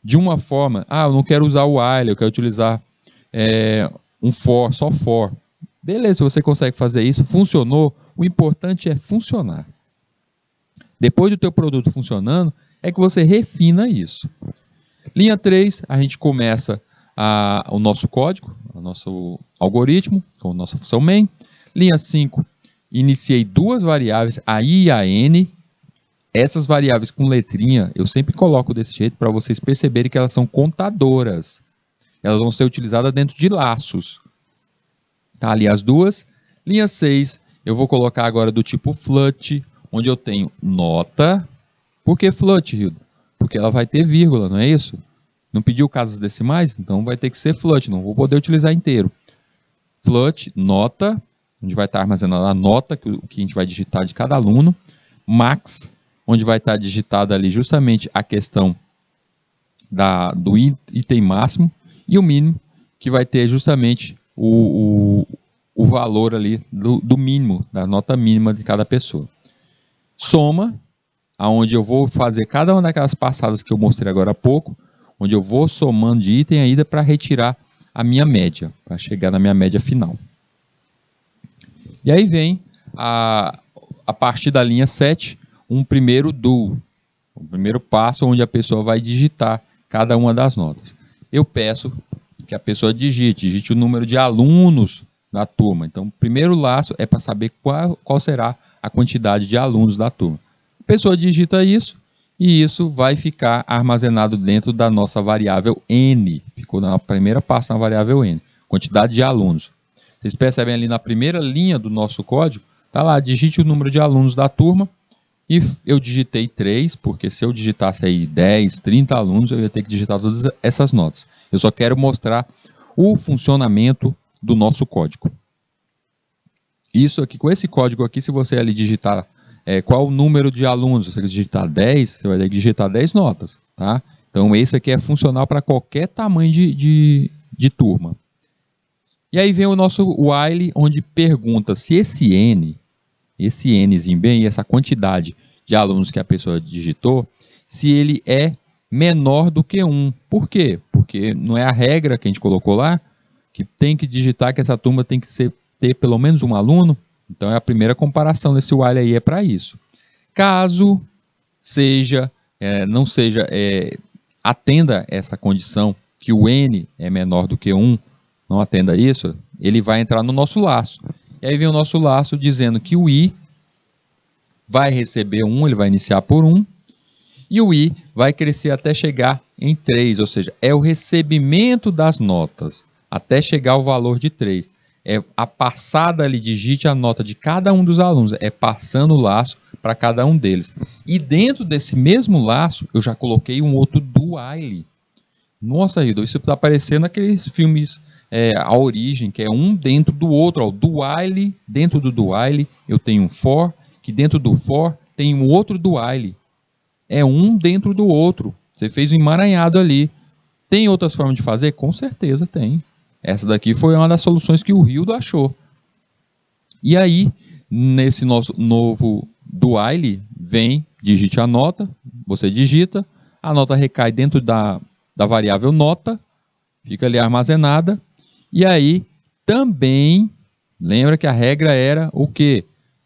de uma forma, eu não quero usar o while, eu quero utilizar um for, só for. Beleza, se você consegue fazer isso, funcionou, o importante é funcionar. Depois do teu produto funcionando, é que você refina isso. Linha 3, a gente começa o nosso código, o nosso algoritmo, com a nossa função main. Linha 5, iniciei duas variáveis, a i e a n. Essas variáveis com letrinha, eu sempre coloco desse jeito para vocês perceberem que elas são contadoras. Elas vão ser utilizadas dentro de laços. Tá ali as duas. Linha 6, eu vou colocar agora do tipo float, onde eu tenho nota. Por que float, Hildo? Porque ela vai ter vírgula, não é isso? Não pediu casas decimais? Então vai ter que ser float, não vou poder utilizar inteiro. Float, nota, onde vai estar armazenada a nota que a gente vai digitar de cada aluno. Max, onde vai estar digitada ali justamente a questão do item máximo. E o mínimo, que vai ter justamente o valor ali do mínimo, da nota mínima de cada pessoa. Soma, onde eu vou fazer cada uma daquelas passadas que eu mostrei agora há pouco, onde eu vou somando de item ainda para retirar a minha média, para chegar na minha média final. E aí vem, a partir da linha 7, um primeiro do, o primeiro passo onde a pessoa vai digitar cada uma das notas. Eu peço que a pessoa digite o número de alunos da turma. Então, o primeiro laço é para saber qual será a quantidade de alunos da turma. A pessoa digita isso e isso vai ficar armazenado dentro da nossa variável n. Ficou na primeira passo na variável n, quantidade de alunos. Vocês percebem ali na primeira linha do nosso código, está lá, digite o número de alunos da turma. E eu digitei 3, porque se eu digitasse aí 10, 30 alunos, eu ia ter que digitar todas essas notas. Eu só quero mostrar o funcionamento do nosso código. Isso aqui, com esse código aqui, se você ali digitar qual o número de alunos, se você digitar 10, você vai ter que digitar 10 notas. Tá? Então esse aqui é funcional para qualquer tamanho de turma. E aí vem o nosso while, onde pergunta se esse nzinho bem, essa quantidade de alunos que a pessoa digitou, se ele é menor do que 1. Por quê? Porque não é a regra que a gente colocou lá, que tem que digitar que essa turma tem que ter pelo menos um aluno. Então é a primeira comparação desse while aí, é para isso. Caso não seja, atenda essa condição, que o n é menor do que 1, não atenda isso, ele vai entrar no nosso laço. E aí vem o nosso laço dizendo que o i vai receber 1, ele vai iniciar por 1, e o i vai crescer até chegar em 3, ou seja, é o recebimento das notas, até chegar ao valor de 3. É a passada ali, digite a nota de cada um dos alunos, é passando o laço para cada um deles. E dentro desse mesmo laço, eu já coloquei um outro do while. Nossa, Hildo, isso está parecendo aqueles filmes... A origem, que é um dentro do outro, ó, do while, dentro do while eu tenho um for, que dentro do for tem um outro do while. É um dentro do outro. Você fez um emaranhado ali. Tem outras formas de fazer? Com certeza tem. Essa daqui foi uma das soluções que o Hildo achou. E aí, nesse nosso novo do while, vem, digite a nota, você digita, a nota recai dentro da variável nota, fica ali armazenada. E aí, também, lembra que a regra era o quê?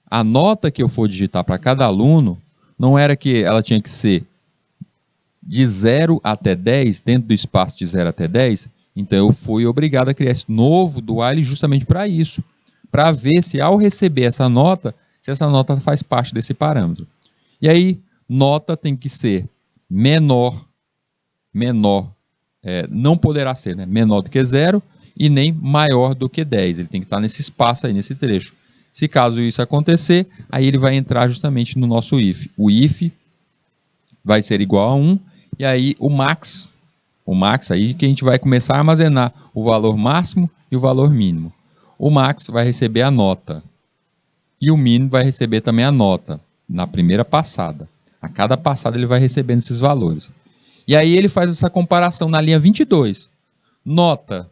A nota que eu for digitar para cada aluno, não era que ela tinha que ser de 0 até 10, dentro do espaço de 0 até 10. Então, eu fui obrigado a criar esse novo do while justamente para isso. Para ver se, ao receber essa nota, se essa nota faz parte desse parâmetro. E aí, nota tem que ser menor, não poderá ser, né? Menor do que 0, e nem maior do que 10. Ele tem que estar nesse espaço aí, nesse trecho. Se caso isso acontecer, aí ele vai entrar justamente no nosso if. O if vai ser igual a 1, e aí o max O max aí que a gente vai começar a armazenar o valor máximo e o valor mínimo. O max vai receber a nota. E o mínimo vai receber também a nota na primeira passada. A cada passada ele vai recebendo esses valores. E aí ele faz essa comparação na linha 22. Nota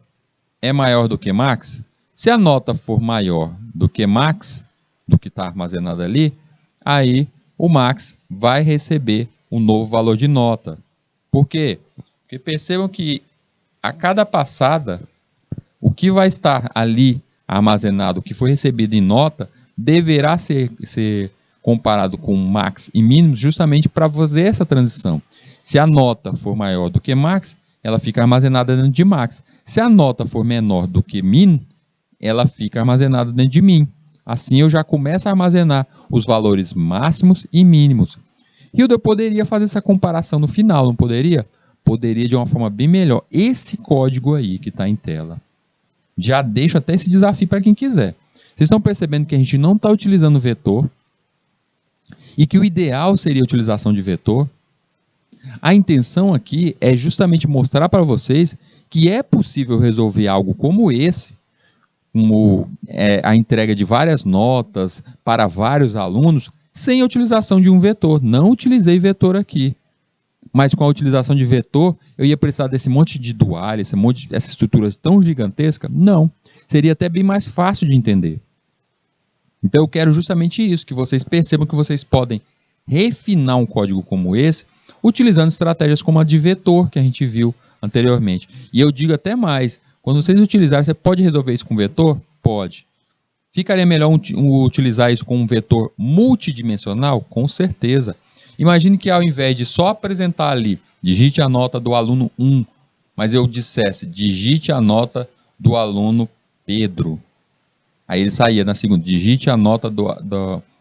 é maior do que max? Se a nota for maior do que max, do que está armazenado ali, aí o max vai receber um novo valor de nota. Por quê? Porque percebam que a cada passada, o que vai estar ali armazenado, o que foi recebido em nota, deverá ser comparado com max e mínimo justamente para fazer essa transição. Se a nota for maior do que max, ela fica armazenada dentro de max. Se a nota for menor do que min, ela fica armazenada dentro de min. Assim eu já começo a armazenar os valores máximos e mínimos. Hilda, eu poderia fazer essa comparação no final, não poderia? Poderia de uma forma bem melhor. Esse código aí que está em tela. Já deixo até esse desafio para quem quiser. Vocês estão percebendo que a gente não está utilizando vetor e que o ideal seria a utilização de vetor? A intenção aqui é justamente mostrar para vocês que é possível resolver algo como esse, como a entrega de várias notas para vários alunos, sem a utilização de um vetor. Não utilizei vetor aqui. Mas com a utilização de vetor, eu ia precisar desse monte de dual, essa estrutura tão gigantesca? Não. Seria até bem mais fácil de entender. Então eu quero justamente isso, que vocês percebam que vocês podem refinar um código como esse, utilizando estratégias como a de vetor, que a gente viu anteriormente. E eu digo até mais, quando vocês utilizarem, você pode resolver isso com vetor? Pode. Ficaria melhor utilizar isso com um vetor multidimensional? Com certeza. Imagine que ao invés de só apresentar ali, digite a nota do aluno 1, mas eu dissesse, digite a nota do aluno Pedro. Aí ele saía na segunda, digite a nota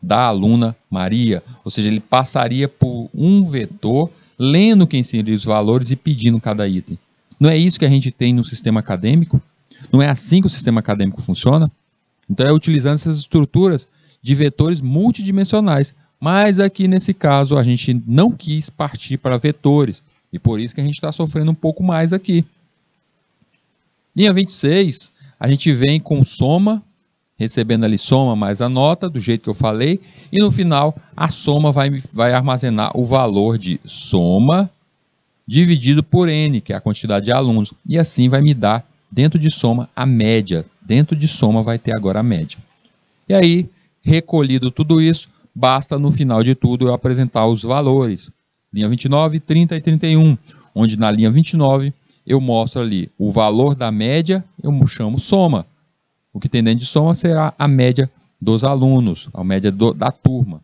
da aluna Maria. Ou seja, ele passaria por um vetor, lendo quem seriam os valores e pedindo cada item. Não é isso que a gente tem no sistema acadêmico? Não é assim que o sistema acadêmico funciona? Então é utilizando essas estruturas de vetores multidimensionais. Mas aqui nesse caso a gente não quis partir para vetores. E por isso que a gente está sofrendo um pouco mais aqui. Linha 26, a gente vem com soma, recebendo ali soma mais a nota, do jeito que eu falei. E no final a soma vai armazenar o valor de soma dividido por n, que é a quantidade de alunos. E assim vai me dar, dentro de soma, a média. Dentro de soma vai ter agora a média. E aí, recolhido tudo isso, basta no final de tudo eu apresentar os valores. Linha 29, 30 e 31. Onde na linha 29 eu mostro ali o valor da média, eu chamo soma. O que tem dentro de soma será a média dos alunos, a média da turma.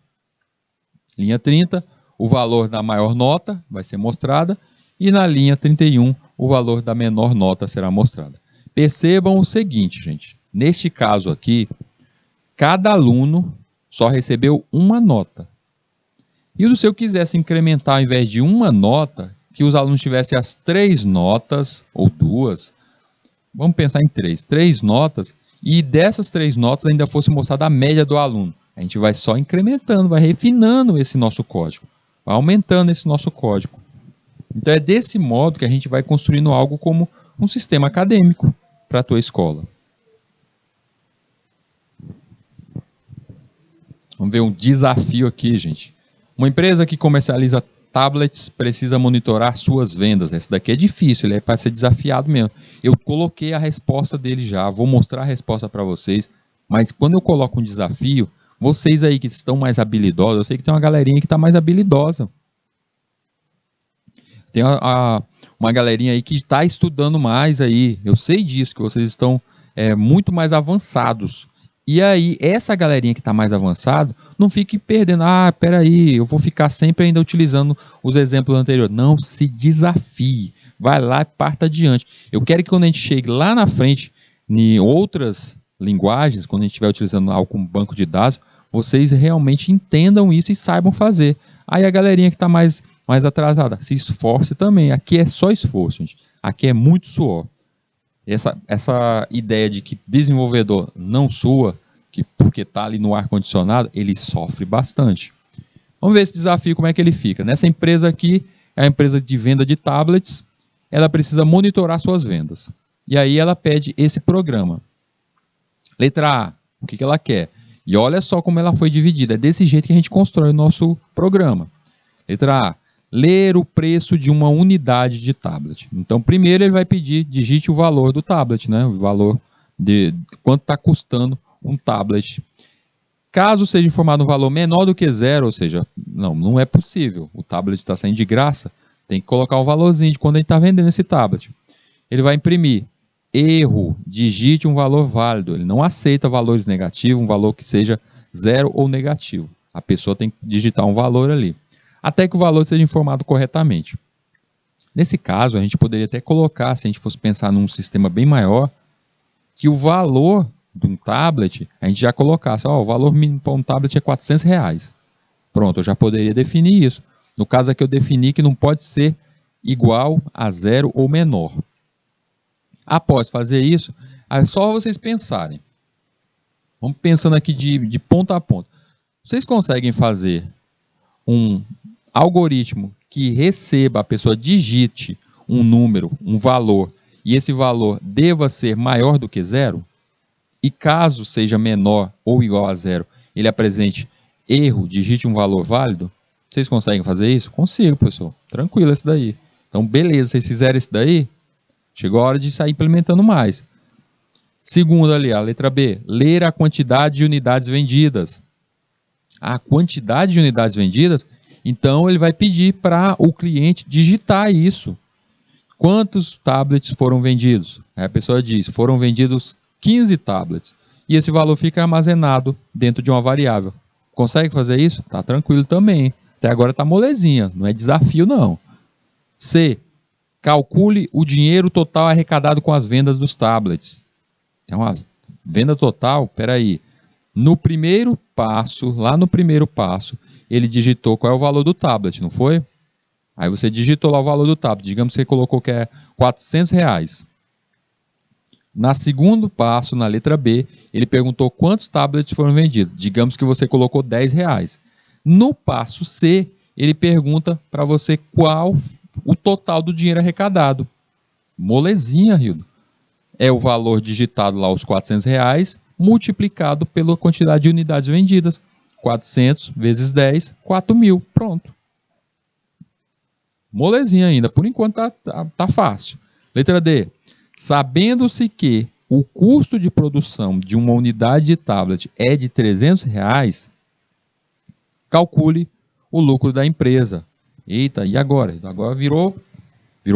Linha 30, o valor da maior nota vai ser mostrada. E na linha 31, o valor da menor nota será mostrada. Percebam o seguinte, gente. Neste caso aqui, cada aluno só recebeu uma nota. E se eu quisesse incrementar, ao invés de uma nota, que os alunos tivessem as 3 notas, ou 2, vamos pensar em 3. 3 notas, e dessas 3 notas ainda fosse mostrada a média do aluno. A gente vai só incrementando, vai refinando esse nosso código. Vai aumentando esse nosso código. Então é desse modo que a gente vai construindo algo como um sistema acadêmico para a tua escola. Vamos ver um desafio aqui, gente. Uma empresa que comercializa tablets precisa monitorar suas vendas. Essa daqui é difícil, ele é para ser desafiado mesmo. Eu coloquei a resposta dele já, vou mostrar a resposta para vocês. Mas quando eu coloco um desafio, vocês aí que estão mais habilidosos, eu sei que tem uma galerinha que está mais habilidosa. Tem uma galerinha aí que está estudando mais aí. Eu sei disso, que vocês estão muito mais avançados. E aí, essa galerinha que está mais avançado, não fique perdendo. Ah, peraí, eu vou ficar sempre ainda utilizando os exemplos anteriores. Não, se desafie. Vai lá e parta adiante. Eu quero que quando a gente chegue lá na frente, em outras linguagens, quando a gente estiver utilizando algo como banco de dados, vocês realmente entendam isso e saibam fazer. Aí a galerinha que está mais atrasada, se esforce também. Aqui é só esforço, gente. Aqui é muito suor. Essa ideia de que desenvolvedor não sua, porque está ali no ar-condicionado, ele sofre bastante. Vamos ver esse desafio, como é que ele fica. Nessa empresa aqui, é a empresa de venda de tablets, ela precisa monitorar suas vendas. E aí ela pede esse programa. Letra A, o que ela quer? E olha só como ela foi dividida. É desse jeito que a gente constrói o nosso programa. Letra A, ler o preço de uma unidade de tablet. Então, primeiro ele vai pedir, digite o valor do tablet, né? O valor de quanto está custando um tablet. Caso seja informado um valor menor do que zero, ou seja, não é possível, o tablet está saindo de graça, tem que colocar um valorzinho de quando a gente está vendendo esse tablet. Ele vai imprimir erro, digite um valor válido. Ele não aceita valores negativos, um valor que seja zero ou negativo. A pessoa tem que digitar um valor ali, até que o valor seja informado corretamente. Nesse caso, a gente poderia até colocar, se a gente fosse pensar num sistema bem maior, que o valor de um tablet, a gente já colocasse, o valor mínimo para um tablet é R$400. Pronto, eu já poderia definir isso. No caso aqui eu defini que não pode ser igual a zero ou menor. Após fazer isso, é só vocês pensarem. Vamos pensando aqui de ponta a ponta. Vocês conseguem fazer um algoritmo que receba, a pessoa digite um número, um valor, e esse valor deva ser maior do que zero? E caso seja menor ou igual a zero, ele apresente erro, digite um valor válido? Vocês conseguem fazer isso? Consigo, pessoal. Tranquilo esse daí. Então, beleza, vocês fizeram isso daí? Chegou a hora de sair implementando mais. Segundo ali, a letra B, ler a quantidade de unidades vendidas. A quantidade de unidades vendidas, então ele vai pedir para o cliente digitar isso. Quantos tablets foram vendidos? Aí a pessoa diz, foram vendidos 15 tablets. E esse valor fica armazenado dentro de uma variável. Consegue fazer isso? Tá tranquilo também. Até agora tá molezinha, não é desafio não. C. Calcule o dinheiro total arrecadado com as vendas dos tablets. É uma venda total? Peraí. No primeiro passo, lá no primeiro passo, ele digitou qual é o valor do tablet, não foi? Aí você digitou lá o valor do tablet. Digamos que você colocou que é R$400. Na segundo passo, na letra B, ele perguntou quantos tablets foram vendidos. Digamos que você colocou R$10. No passo C, ele pergunta para você qual o total do dinheiro arrecadado. Molezinha, Rildo. É o valor digitado lá, os R$400, multiplicado pela quantidade de unidades vendidas. 400 vezes 10, 4.000. Pronto. Molezinha ainda. Por enquanto tá fácil. Letra D. Sabendo-se que o custo de produção de uma unidade de tablet é de R$300, calcule o lucro da empresa. Eita, e agora? Agora virou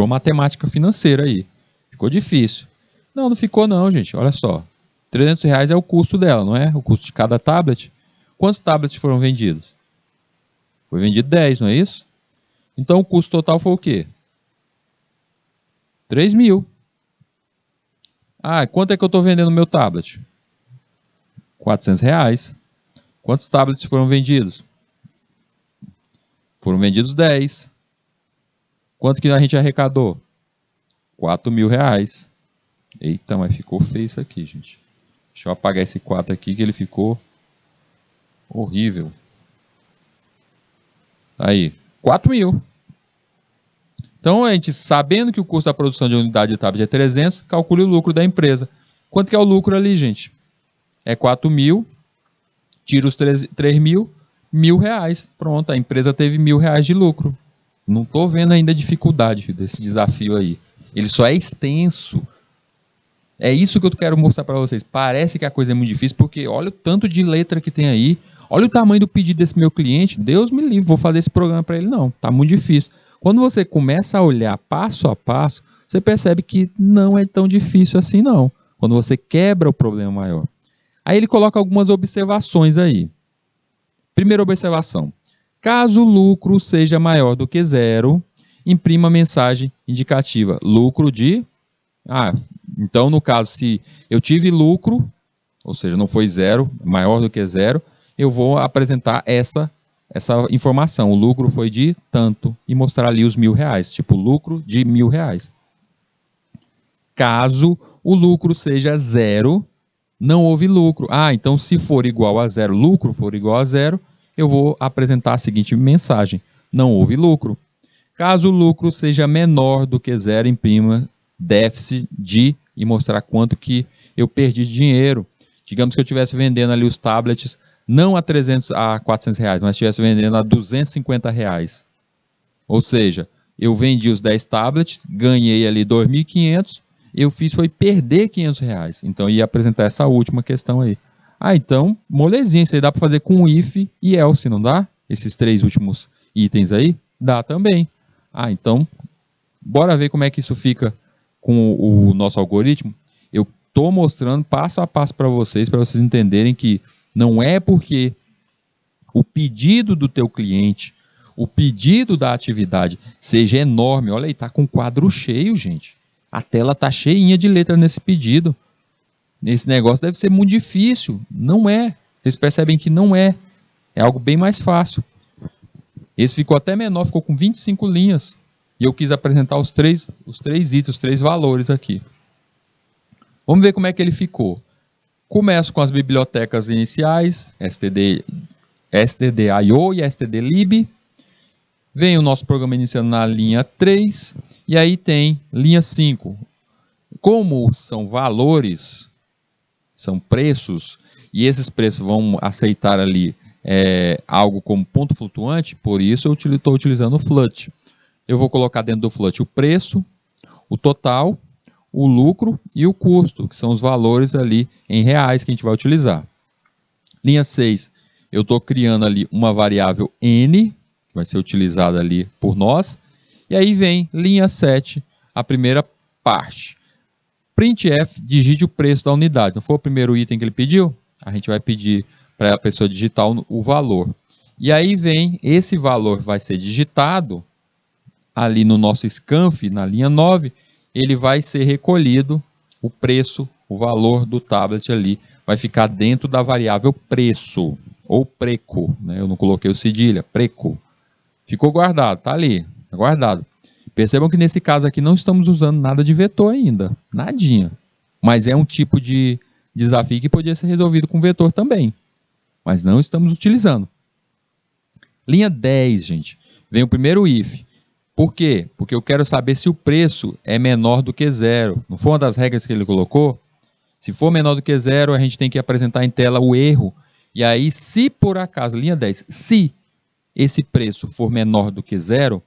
matemática financeira aí. Ficou difícil. Não ficou não, gente. Olha só. R$300 é o custo dela, não é? O custo de cada tablet. Quantos tablets foram vendidos? Foi vendido 10, não é isso? Então o custo total foi o quê? 3.000. Quanto é que eu estou vendendo meu tablet? R$400. Quantos tablets foram vendidos? Foram vendidos 10. Quanto que a gente arrecadou? R$4.000. Eita, mas ficou feio isso aqui, gente. Deixa eu apagar esse 4 aqui que ele ficou horrível. Aí, 4.000. Então, a gente, sabendo que o custo da produção de unidade de tablet é 300, calcule o lucro da empresa. Quanto que é o lucro ali, gente? É 4.000, tira os 3.000, R$1.000. Pronto, a empresa teve R$1.000 de lucro. Não estou vendo ainda a dificuldade desse desafio aí. Ele só é extenso. É isso que eu quero mostrar para vocês. Parece que a coisa é muito difícil, porque olha o tanto de letra que tem aí. Olha o tamanho do pedido desse meu cliente. Deus me livre, vou fazer esse programa para ele. Não, tá muito difícil. Quando você começa a olhar passo a passo, você percebe que não é tão difícil assim não. Quando você quebra o problema maior. Aí ele coloca algumas observações aí. Primeira observação. Caso o lucro seja maior do que zero, imprima a mensagem indicativa. Lucro de... então no caso, se eu tive lucro, ou seja, não foi zero, maior do que zero, eu vou apresentar essa informação. O lucro foi de tanto e mostrar ali os R$1.000. Tipo, lucro de R$1.000. Caso o lucro seja zero, não houve lucro. Então se for igual a zero, lucro for igual a zero, eu vou apresentar a seguinte mensagem. Não houve lucro. Caso o lucro seja menor do que zero, imprima déficit de e mostrar quanto que eu perdi de dinheiro. Digamos que eu estivesse vendendo ali os tablets não a 300 a 400 reais, mas estivesse vendendo a 250 reais. Ou seja, eu vendi os 10 tablets, ganhei ali 2.500, eu fiz foi perder 500 reais. Então, eu ia apresentar essa última questão aí. Ah, então, molezinha, isso aí dá para fazer com if e else, não dá? Esses três últimos itens aí? Dá também. Ah, então, bora ver como é que isso fica com o nosso algoritmo. Eu estou mostrando passo a passo para vocês entenderem que não é porque o pedido do teu cliente, o pedido da atividade seja enorme. Olha aí, está com o quadro cheio, gente. A tela está cheinha de letra nesse pedido. Esse negócio deve ser muito difícil. Não é. Vocês percebem que não é. É algo bem mais fácil. Esse ficou até menor, ficou com 25 linhas. E eu quis apresentar os três itens, os três valores aqui. Vamos ver como é que ele ficou. Começo com as bibliotecas iniciais, stdio e stdlib. Vem o nosso programa iniciando na linha 3. E aí tem linha 5. Como são valores, são preços, e esses preços vão aceitar ali algo como ponto flutuante, por isso eu estou utilizando o FLUT. Eu vou colocar dentro do FLUT o preço, o total, o lucro e o custo, que são os valores ali em reais que a gente vai utilizar. Linha 6, eu estou criando ali uma variável N, que vai ser utilizada ali por nós. E aí vem linha 7, a primeira parte. Printf, digite o preço da unidade. Não foi o primeiro item que ele pediu? A gente vai pedir para a pessoa digitar o valor. E aí vem, esse valor vai ser digitado ali no nosso scanf, na linha 9, ele vai ser recolhido, o preço, o valor do tablet ali, vai ficar dentro da variável preço, ou preco, né? Eu não coloquei o cedilha, preco. Ficou guardado, tá ali, tá guardado. Percebam que nesse caso aqui não estamos usando nada de vetor ainda, nadinha. Mas é um tipo de desafio que podia ser resolvido com vetor também. Mas não estamos utilizando. Linha 10, gente. Vem o primeiro if. Por quê? Porque eu quero saber se o preço é menor do que zero. Não foi uma das regras que ele colocou? Se for menor do que zero, a gente tem que apresentar em tela o erro. E aí, se por acaso, linha 10, se esse preço for menor do que zero,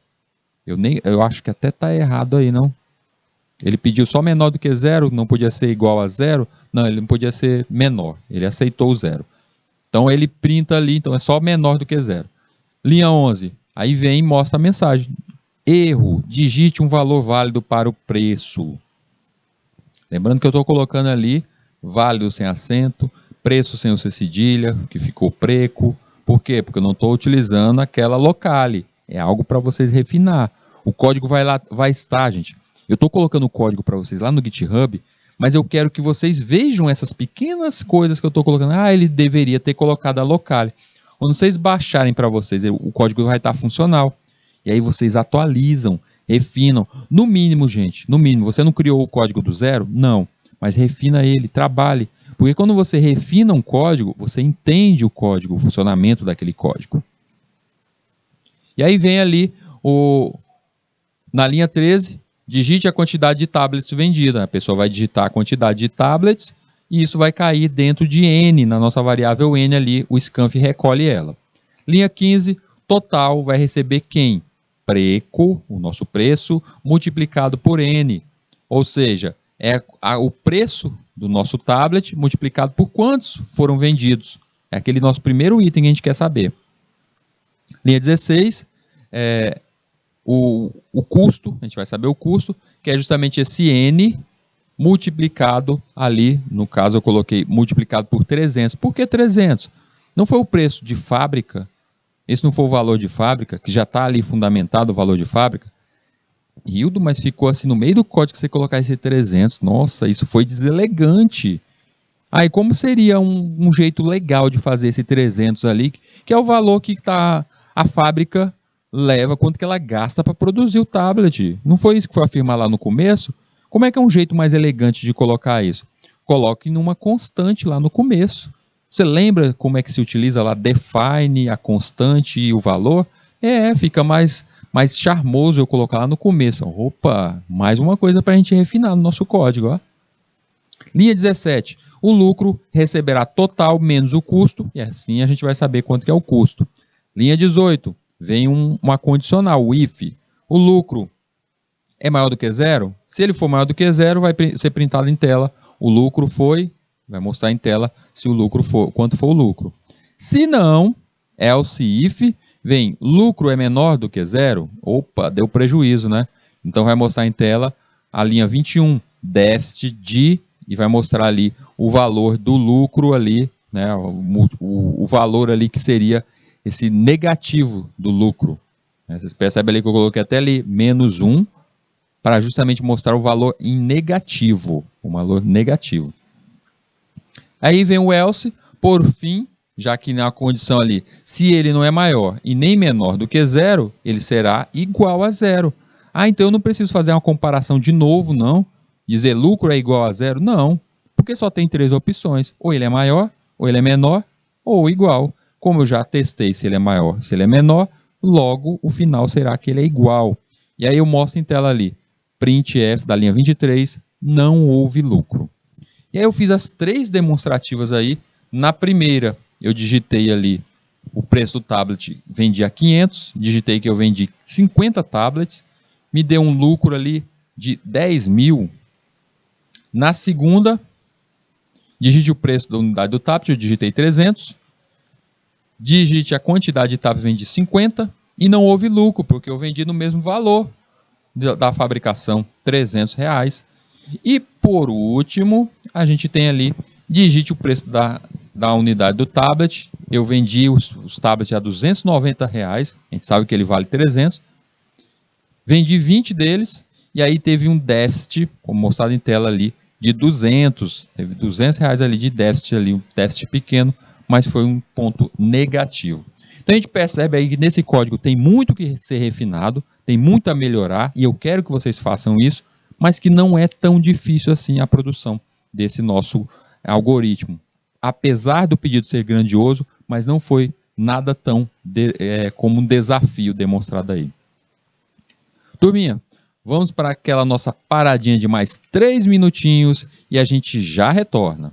eu acho que até está errado aí, não? Ele pediu só menor do que zero, não podia ser igual a zero? Não, ele não podia ser menor. Ele aceitou o zero. Então, ele printa ali, então é só menor do que zero. Linha 11, aí vem e mostra a mensagem. Erro, digite um valor válido para o preço. Lembrando que eu estou colocando ali válido sem acento, preço sem o C cedilha, que ficou preco. Por quê? Porque eu não estou utilizando aquela locale. É algo para vocês refinar. O código vai estar, gente. Eu estou colocando o código para vocês lá no GitHub, mas eu quero que vocês vejam essas pequenas coisas que eu estou colocando. Ah, ele deveria ter colocado a locale. Quando vocês baixarem para vocês, o código vai estar funcional. E aí vocês atualizam, refinam. No mínimo, gente, no mínimo, você não criou o código do zero? Não. Mas refina ele, trabalhe. Porque quando você refina um código, você entende o código, o funcionamento daquele código. E aí vem ali, na linha 13, digite a quantidade de tablets vendida. A pessoa vai digitar a quantidade de tablets e isso vai cair dentro de N, na nossa variável N ali, o scanf recolhe ela. Linha 15, total vai receber quem? Preco, o nosso preço, multiplicado por N. Ou seja, é o preço do nosso tablet multiplicado por quantos foram vendidos. É aquele nosso primeiro item que a gente quer saber. Linha 16, o custo, a gente vai saber o custo, que é justamente esse N multiplicado ali, no caso eu coloquei multiplicado por 300. Por que 300? Não foi o preço de fábrica, esse não foi o valor de fábrica, que já está ali fundamentado o valor de fábrica. Hildo, mas ficou assim no meio do código que você colocar esse 300. Nossa, isso foi deselegante. Aí como seria um jeito legal de fazer esse 300 ali, que é o valor que a fábrica leva, quanto que ela gasta para produzir o tablet. Não foi isso que foi afirmado lá no começo? Como é que é um jeito mais elegante de colocar isso? Coloque numa constante lá no começo. Você lembra como é que se utiliza lá define a constante e o valor? Fica mais mais charmoso eu colocar lá no começo. Opa, mais uma coisa para a gente refinar no nosso código. Ó. Linha 17. O lucro receberá total menos o custo, e assim a gente vai saber quanto que é o custo. Linha 18. Vem uma condicional, o if. O lucro é maior do que zero? Se ele for maior do que zero, vai ser printado em tela. O lucro foi, vai mostrar em tela se o lucro for, quanto for o lucro. Se não, else if, vem lucro é menor do que zero? Opa, deu prejuízo, né? Então vai mostrar em tela a linha 21, déficit de, e vai mostrar ali o valor do lucro ali, né? O valor ali que seria esse negativo do lucro. Vocês percebem ali que eu coloquei até ali menos 1, para justamente mostrar o valor em negativo, o valor negativo. Aí vem o else, por fim, já que na condição ali, se ele não é maior e nem menor do que zero, ele será igual a zero. Ah, então eu não preciso fazer uma comparação de novo, não. Dizer lucro é igual a zero? Não, porque só tem 3 opções. Ou ele é maior, ou ele é menor, ou igual. Como eu já testei se ele é maior, se ele é menor, logo o final será que ele é igual. E aí eu mostro em tela ali, printf da linha 23, não houve lucro. E aí eu fiz as 3 demonstrativas aí. Na primeira, eu digitei ali o preço do tablet, vendi a 500, digitei que eu vendi 50 tablets, me deu um lucro ali de 10 mil. Na segunda, digite o preço da unidade do tablet, eu digitei 300, digite a quantidade de tablets, vendi 50, e não houve lucro, porque eu vendi no mesmo valor da fabricação, R$300. E por último, a gente tem ali, digite o preço da unidade do tablet. Eu vendi os tablets a R$290, a gente sabe que ele vale 300. Vendi 20 deles, e aí teve um déficit, como mostrado em tela ali, de 200. Teve R$200 ali de déficit, ali, um déficit pequeno, mas foi um ponto negativo. Então a gente percebe aí que nesse código tem muito que ser refinado, tem muito a melhorar, e eu quero que vocês façam isso, mas que não é tão difícil assim a produção desse nosso algoritmo. Apesar do pedido ser grandioso, mas não foi nada tão como um desafio demonstrado aí. Turminha, vamos para aquela nossa paradinha de mais 3 minutinhos e a gente já retorna.